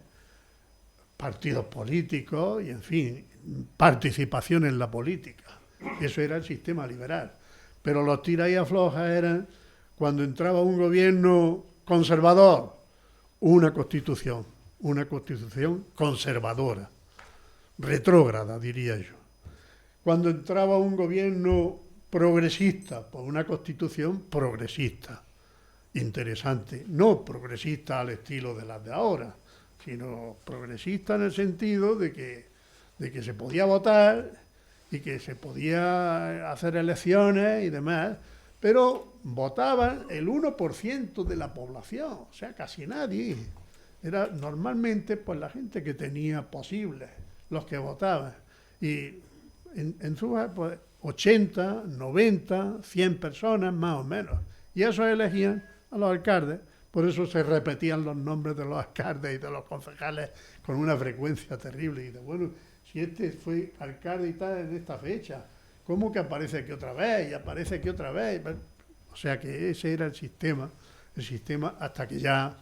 partidos políticos y, en fin, participación en la política. Eso era el sistema liberal. Pero los tira y aflojas eran cuando entraba un gobierno conservador, una constitución conservadora, retrógrada, diría yo. Cuando entraba un gobierno progresista, pues una constitución progresista, interesante, no progresista al estilo de las de ahora, sino progresista en el sentido de que se podía votar y que se podía hacer elecciones y demás, pero votaban el 1% de la población, o sea, casi nadie. Era normalmente pues la gente que tenía posibles los que votaban. Y en Zújar, pues 80, 90, 100 personas más o menos. Y esos elegían a los alcaldes, por eso se repetían los nombres de los alcaldes y de los concejales con una frecuencia terrible. Y de bueno, si este fue alcalde y tal en esta fecha, ¿cómo que aparece aquí otra vez? Y aparece aquí otra vez. O sea que ese era el sistema hasta que ya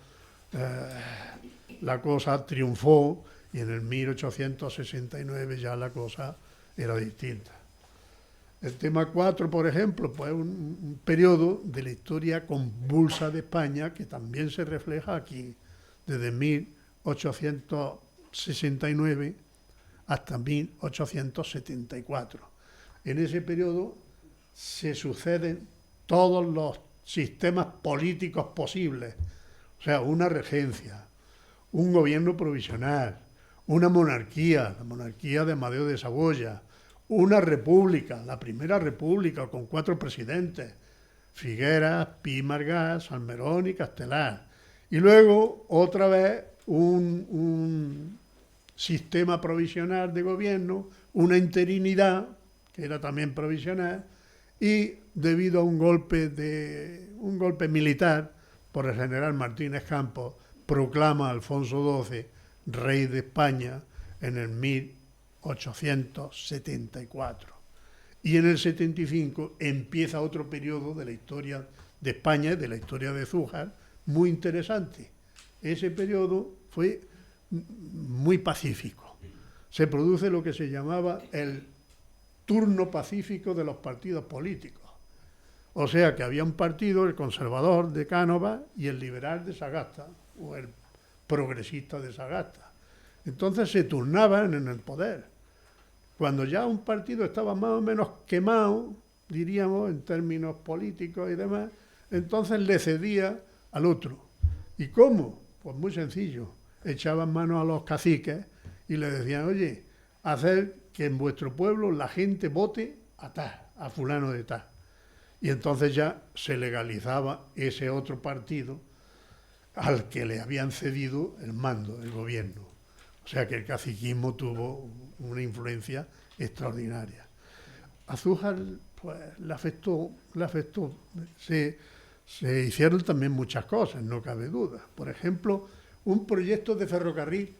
la cosa triunfó y en el 1869 ya la cosa era distinta. El tema 4, por ejemplo, pues un periodo de la historia convulsa de España que también se refleja aquí, desde 1869 hasta 1874. En ese periodo se suceden todos los sistemas políticos posibles, o sea, una regencia, un gobierno provisional, una monarquía, la monarquía de Amadeo de Saboya, una república, la primera república con 4 presidentes, Figueras, Pi y Margall, Salmerón y Castelar. Y luego otra vez un sistema provisional de gobierno, una interinidad que era también provisional, y debido a un golpe militar por el general Martínez Campos, proclama a Alfonso XII rey de España en el 1874. Y en el 75 empieza otro periodo de la historia de España y de la historia de Zújar muy interesante. Ese periodo fue muy pacífico. Se produce lo que se llamaba el turno pacífico de los partidos políticos. O sea que había un partido, el conservador de Cánovas y el liberal de Sagasta, o el progresista de Sagasta. Entonces se turnaban en el poder. Cuando ya un partido estaba más o menos quemado, diríamos, en términos políticos y demás, entonces le cedía al otro. ¿Y cómo? Pues muy sencillo. Echaban mano a los caciques y le decían, oye, haced que en vuestro pueblo la gente vote a tal, a fulano de tal. Y entonces ya se legalizaba ese otro partido al que le habían cedido el mando, el gobierno. O sea que el caciquismo tuvo una influencia extraordinaria. A Zújar pues, le afectó. Se hicieron también muchas cosas, no cabe duda. Por ejemplo, un proyecto de ferrocarril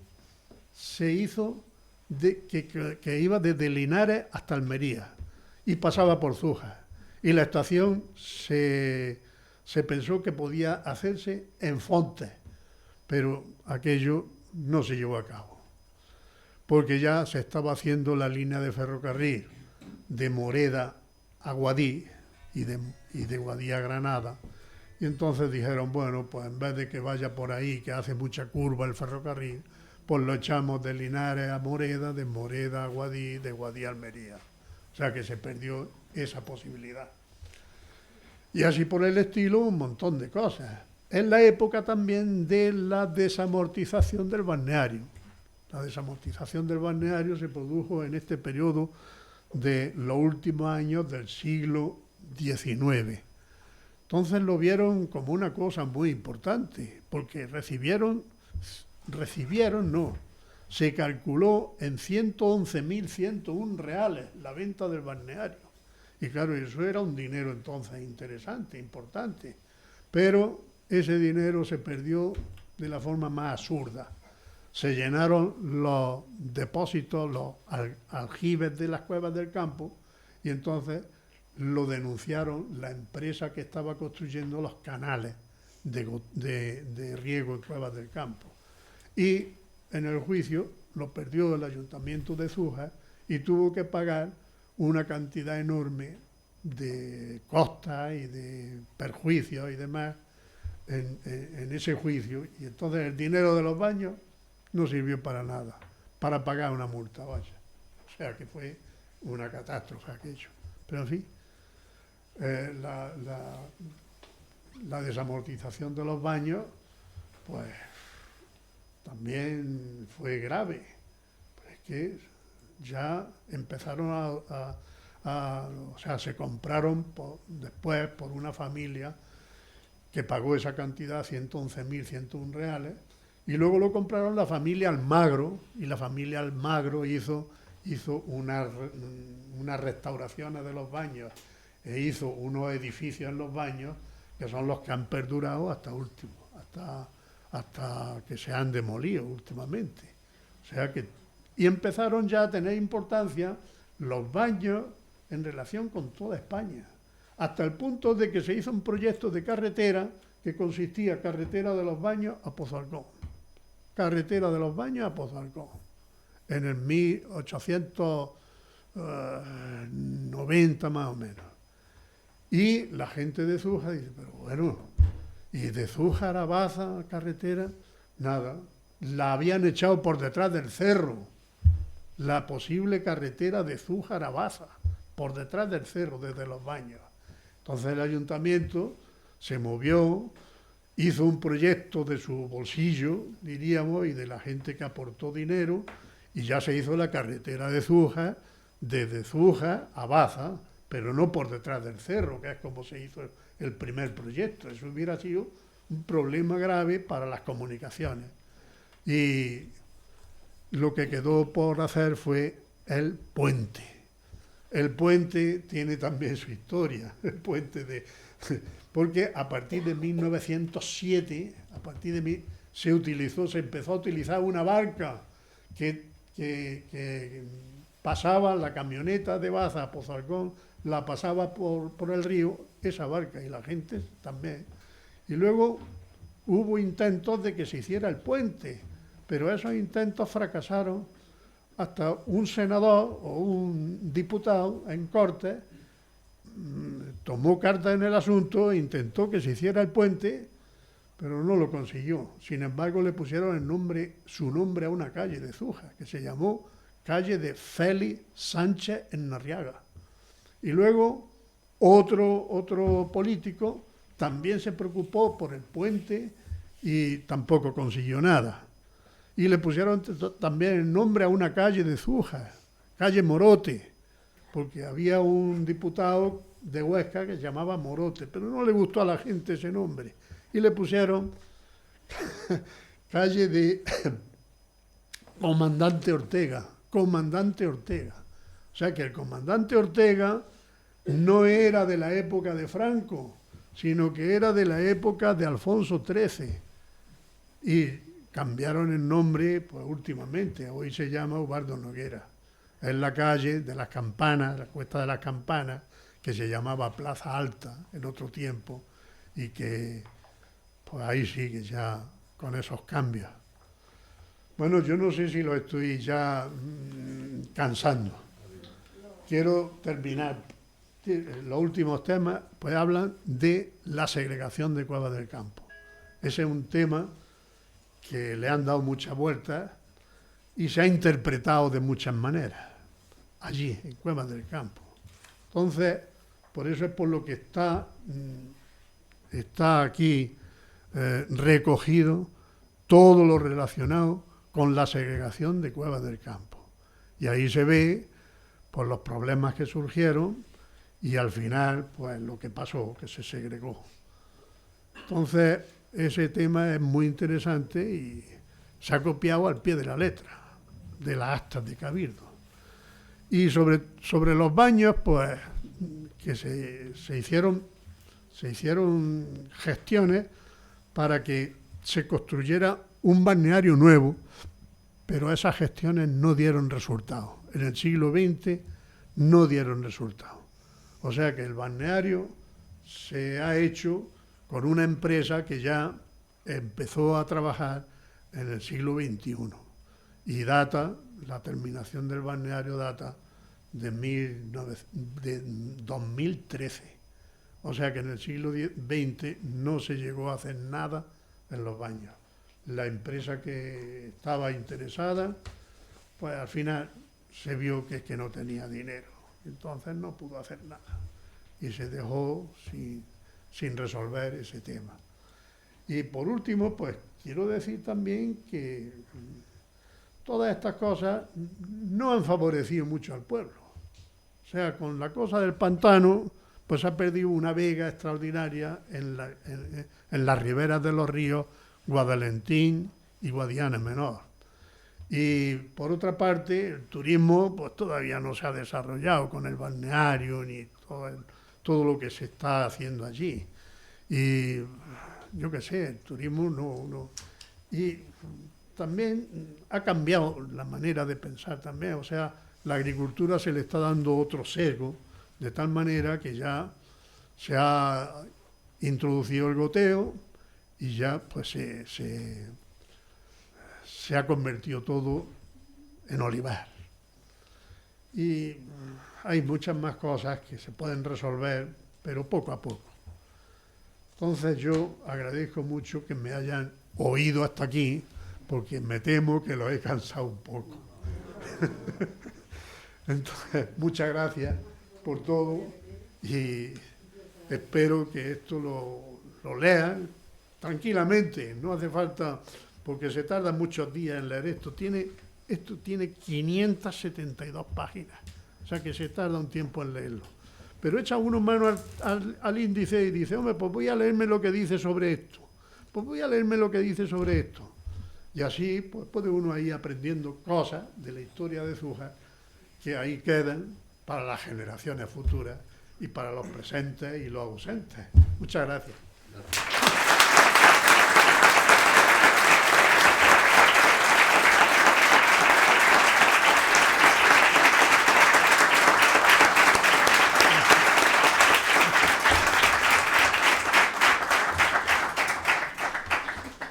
se hizo que iba desde Linares hasta Almería y pasaba por Zújar. Y la estación se pensó que podía hacerse en Fontes, pero aquello no se llevó a cabo, porque ya se estaba haciendo la línea de ferrocarril de Moreda a Guadix y de Guadix a Granada, y entonces dijeron, bueno, pues en vez de que vaya por ahí, que hace mucha curva el ferrocarril, pues lo echamos de Linares a Moreda, de Moreda a Guadix, de Guadix a Almería. O sea que se perdió esa posibilidad. Y así por el estilo, un montón de cosas. Es la época también de la desamortización del balneario. La desamortización del balneario se produjo en este periodo de los últimos años del siglo XIX. Entonces lo vieron como una cosa muy importante, porque se calculó en 111.101 reales la venta del balneario. Y claro, eso era un dinero entonces interesante, importante. Pero ese dinero se perdió de la forma más absurda. Se llenaron los depósitos, los aljibes de las cuevas del campo, y entonces lo denunciaron la empresa que estaba construyendo los canales de riego en cuevas del campo. Y en el juicio lo perdió el ayuntamiento de Zújar y tuvo que pagar una cantidad enorme de costas y de perjuicios y demás en ese juicio. Y entonces el dinero de los baños no sirvió para nada, para pagar una multa, vaya. O sea que fue una catástrofe aquello. Pero en fin, la desamortización de los baños, pues también fue grave. Pues es que ya empezaron o sea, se compraron después por una familia que pagó esa cantidad, 111.101 reales, y luego lo compraron la familia Almagro, y la familia Almagro hizo unas restauraciones de los baños e hizo unos edificios en los baños que son los que han perdurado hasta que se han demolido últimamente. O sea que, y empezaron ya a tener importancia los baños en relación con toda España, hasta el punto de que se hizo un proyecto de carretera que consistía carretera de los baños a Pozalcón. Carretera de los baños a Pozalcón, en el 1890 más o menos. Y la gente de Zújar dice, pero bueno, y de Zújar a Baza, carretera, nada. La habían echado por detrás del cerro, la posible carretera de Zújar a Baza, por detrás del cerro, desde los baños. Entonces el ayuntamiento se movió, hizo un proyecto de su bolsillo, diríamos, y de la gente que aportó dinero, y ya se hizo la carretera de Zújar, desde Zújar a Baza, pero no por detrás del cerro, que es como se hizo el primer proyecto. Eso hubiera sido un problema grave para las comunicaciones. Y lo que quedó por hacer fue el puente. el puente tiene también su historia, el puente porque a partir de 1907, se empezó a utilizar una barca que pasaba, la camioneta de Baza a Pozalcón, la pasaba por el río, esa barca, y la gente también. Y luego hubo intentos de que se hiciera el puente, pero esos intentos fracasaron hasta un senador o un diputado en Cortes tomó carta en el asunto e intentó que se hiciera el puente, pero no lo consiguió. Sin embargo, le pusieron su nombre a una calle de Zújar, que se llamó calle de Félix Sánchez Ennarriaga. Y luego otro político también se preocupó por el puente y tampoco consiguió nada. Y le pusieron también el nombre a una calle de Zújar, calle Morote, porque había un diputado de Huesca que se llamaba Morote, pero no le gustó a la gente ese nombre. Y le pusieron calle de Comandante Ortega. O sea que el comandante Ortega no era de la época de Franco, sino que era de la época de Alfonso XIII. Y cambiaron el nombre, pues últimamente, hoy se llama Ubaldo Noguera. Es la calle de las Campanas, la Cuesta de las Campanas, que se llamaba Plaza Alta en otro tiempo, y que pues ahí sigue ya con esos cambios. Bueno, yo no sé si lo estoy ya cansando. Quiero terminar. Los últimos temas pues hablan de la segregación de Cuevas del Campo. Ese es un tema que le han dado muchas vueltas y se ha interpretado de muchas maneras allí, en Cuevas del Campo. Entonces, por eso es por lo que está aquí recogido todo lo relacionado con la segregación de Cuevas del Campo. Y ahí se ve por los problemas que surgieron y al final pues lo que pasó, que se segregó. Entonces, ese tema es muy interesante y se ha copiado al pie de la letra de las actas de Cabildo. Y sobre los baños, pues que se hicieron gestiones para que se construyera un balneario nuevo, pero esas gestiones no dieron resultado. En el siglo XX no dieron resultado. O sea que el balneario se ha hecho con una empresa que ya empezó a trabajar en el siglo XXI. Y la terminación del balneario data de 2013. O sea que en el siglo XX no se llegó a hacer nada en los baños. La empresa que estaba interesada, pues al final se vio que no tenía dinero. Entonces no pudo hacer nada. Y se dejó sin resolver ese tema. Y por último, pues quiero decir también que todas estas cosas no han favorecido mucho al pueblo. O sea, con la cosa del pantano, pues ha perdido una vega extraordinaria en las riberas de los ríos Guadalentín y Guadiana Menor. Y por otra parte, el turismo pues todavía no se ha desarrollado con el balneario ni todo lo que se está haciendo allí. Y yo qué sé, el turismo no. Y también ha cambiado la manera de pensar también, o sea, la agricultura se le está dando otro sesgo, de tal manera que ya se ha introducido el goteo y ya pues se ha convertido todo en olivar. Y hay muchas más cosas que se pueden resolver, pero poco a poco. Entonces yo agradezco mucho que me hayan oído hasta aquí, porque me temo que lo he cansado un poco. Entonces, muchas gracias por todo y espero que esto lo lean tranquilamente, no hace falta, porque se tarda muchos días en leer esto. Esto tiene 572 páginas, o sea que se tarda un tiempo en leerlo. Pero echa uno mano al índice y dice, hombre, pues voy a leerme lo que dice sobre esto. Y así pues puede uno ir aprendiendo cosas de la historia de Zújar que ahí quedan para las generaciones futuras y para los presentes y los ausentes. Muchas gracias.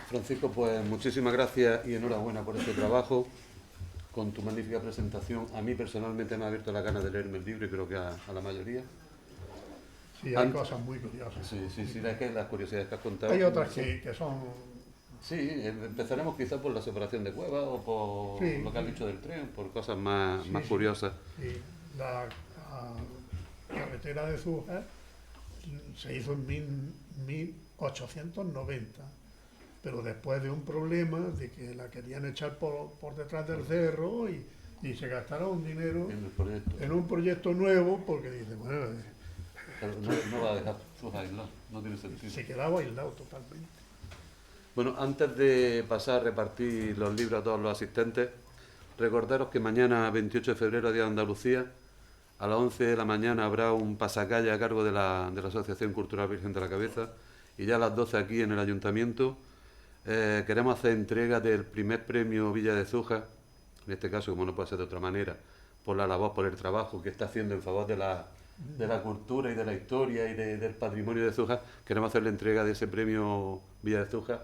Francisco, pues muchísimas gracias y enhorabuena por este trabajo, con tu magnífica presentación. A mí personalmente me ha abierto la gana de leerme el libro y creo que a la mayoría. Sí, hay cosas muy curiosas. Sí, es que las curiosidades que has contado. Hay otras que son... Sí, empezaremos quizás por la separación de Cuevas o por lo que has dicho del tren, por cosas más curiosas. Sí, la carretera de Zújar se hizo en 1890. Pero después de un problema de que la querían echar por detrás del cerro y se gastaron un dinero en un proyecto nuevo, porque dicen, bueno... Pero no va a dejar Zújar aislado, no tiene sentido. Se quedaba aislado totalmente. Bueno, antes de pasar a repartir los libros a todos los asistentes, recordaros que mañana, 28 de febrero, Día de Andalucía, a las 11 de la mañana habrá un pasacalle a cargo de la Asociación Cultural Virgen de la Cabeza, y ya a las 12 aquí en el Ayuntamiento queremos hacer entrega del primer premio Villa de Zújar, en este caso, como no puede ser de otra manera, por la labor, por el trabajo que está haciendo en favor de la cultura y de la historia y del patrimonio de Zújar. Queremos hacer la entrega de ese premio Villa de Zújar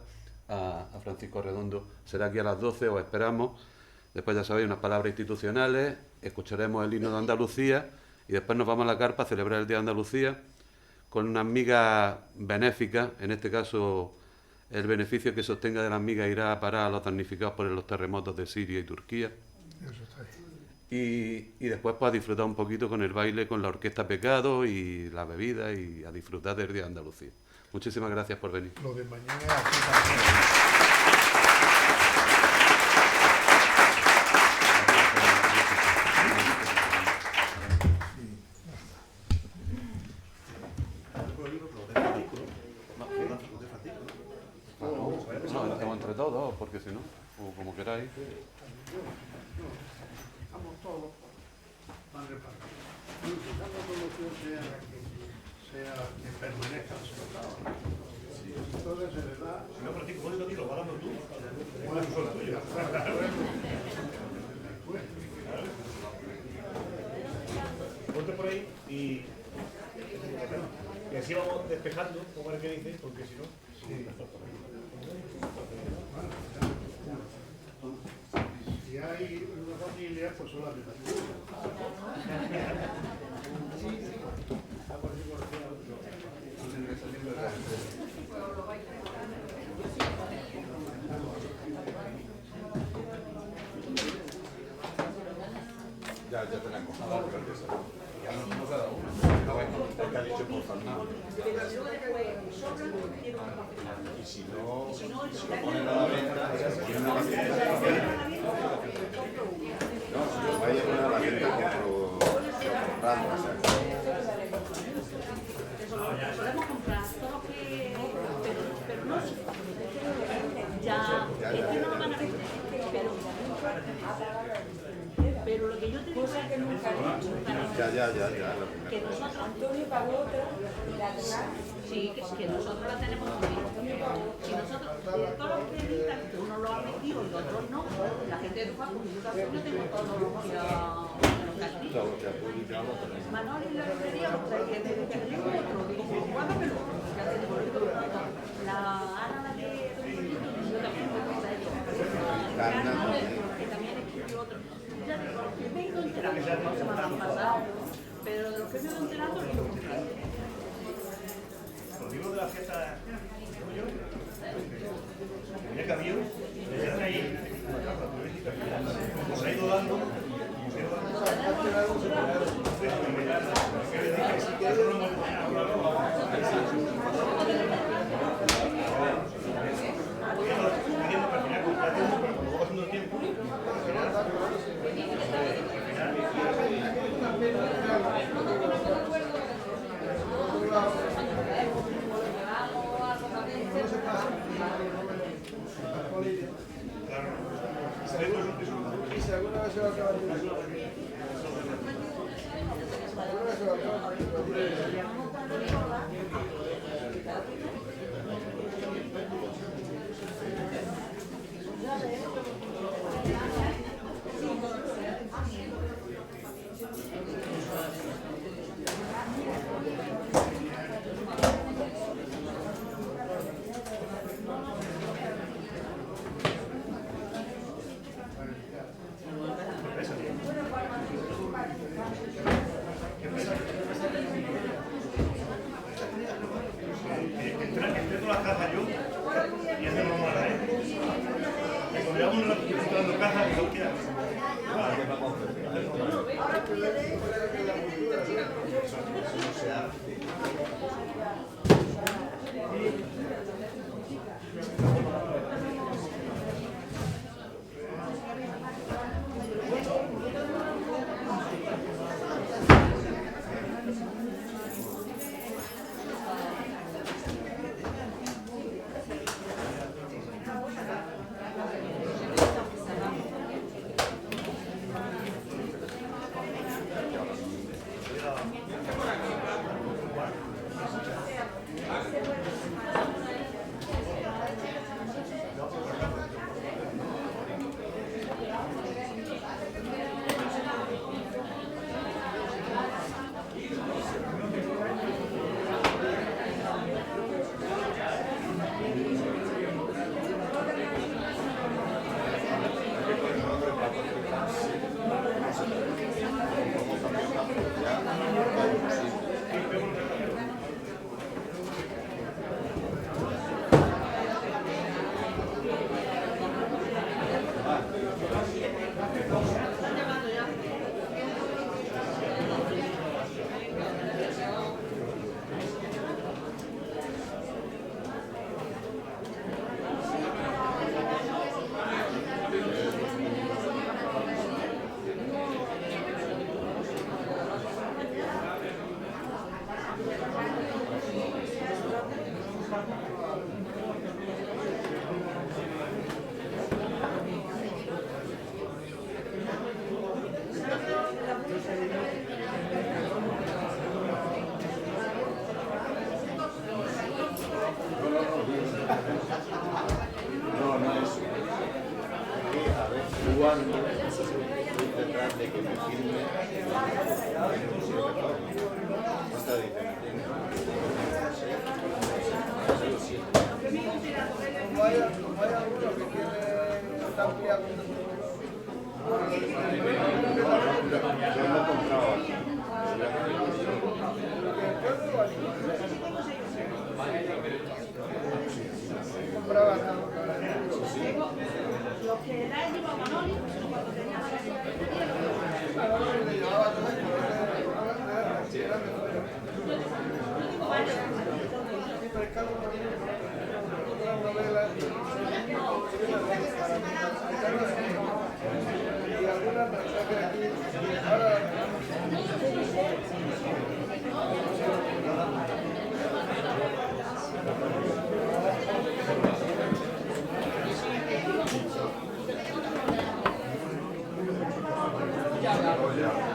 a Francisco Redondo. Será aquí a las 12, os esperamos. Después, ya sabéis, unas palabras institucionales, escucharemos el himno de Andalucía y después nos vamos a la carpa a celebrar el Día de Andalucía con unas migas benéficas. En este caso, el beneficio que se obtenga de las migas irá a parar a los damnificados por los terremotos de Siria y Turquía. Eso está ahí. Y después pues a disfrutar un poquito con el baile, con la Orquesta Pecado y la bebida, y a disfrutar del Día de Andalucía. Muchísimas gracias por venir. Lo de mañana aquí también. No, entre todos, porque si no, o como queráis. Estamos todos van repartidos. Buscando solución sea que permanezca el soldado. Entonces se le da... Si no, Francisco, ¿cuánto tiro? ¿Pagando tú? Bueno, solo tuyo. Ponte por ahí y así vamos despejando, como el que dice, porque si no... Sí. Si hay una familia, pues solamente. Ya te la he contado, ya nos hemos dado una. Te ha dicho por Fernando. Y si no ponen a la venta, si no vaya a poner a la venta comprando. Podemos comprar todo lo que... pero no... Ya, es que no lo van a vender, pero lo que yo te digo es que nunca he dicho que nosotros... Antonio pagó otra y la demás... Sí, que nosotros la tenemos muy bien. Si nosotros, todos los que editan, que uno lo ha metido y otros no, la gente de Juan, como yo también tengo todos los cartillos. Manuel en la librería, o sea, que te dice el libro, otro, digo, ¿cuándo me lo? Ya te digo, la Ana, la de yo también me gusta ello. Que también escribió otro. Ya digo, los que me he ido enterando, no se me han pasado, pero de los que me he ido enterando, lo compré. Los libros de la fiesta de yo, tenía cabello, ya ahí, nos ha ido dando, Y si alguna vez se va a acabar Entrego las cajas yo y hacemos más la y como llevamos un rato entrando cajas, que no quieras. Cuando estoy detrás de que me firme, ¿cuánto dice? Como hay algunos que tienen tan ampliado. Yo lo he comprado aquí. Compraba Los que da el mismo Manoli, cuando tenía Ya.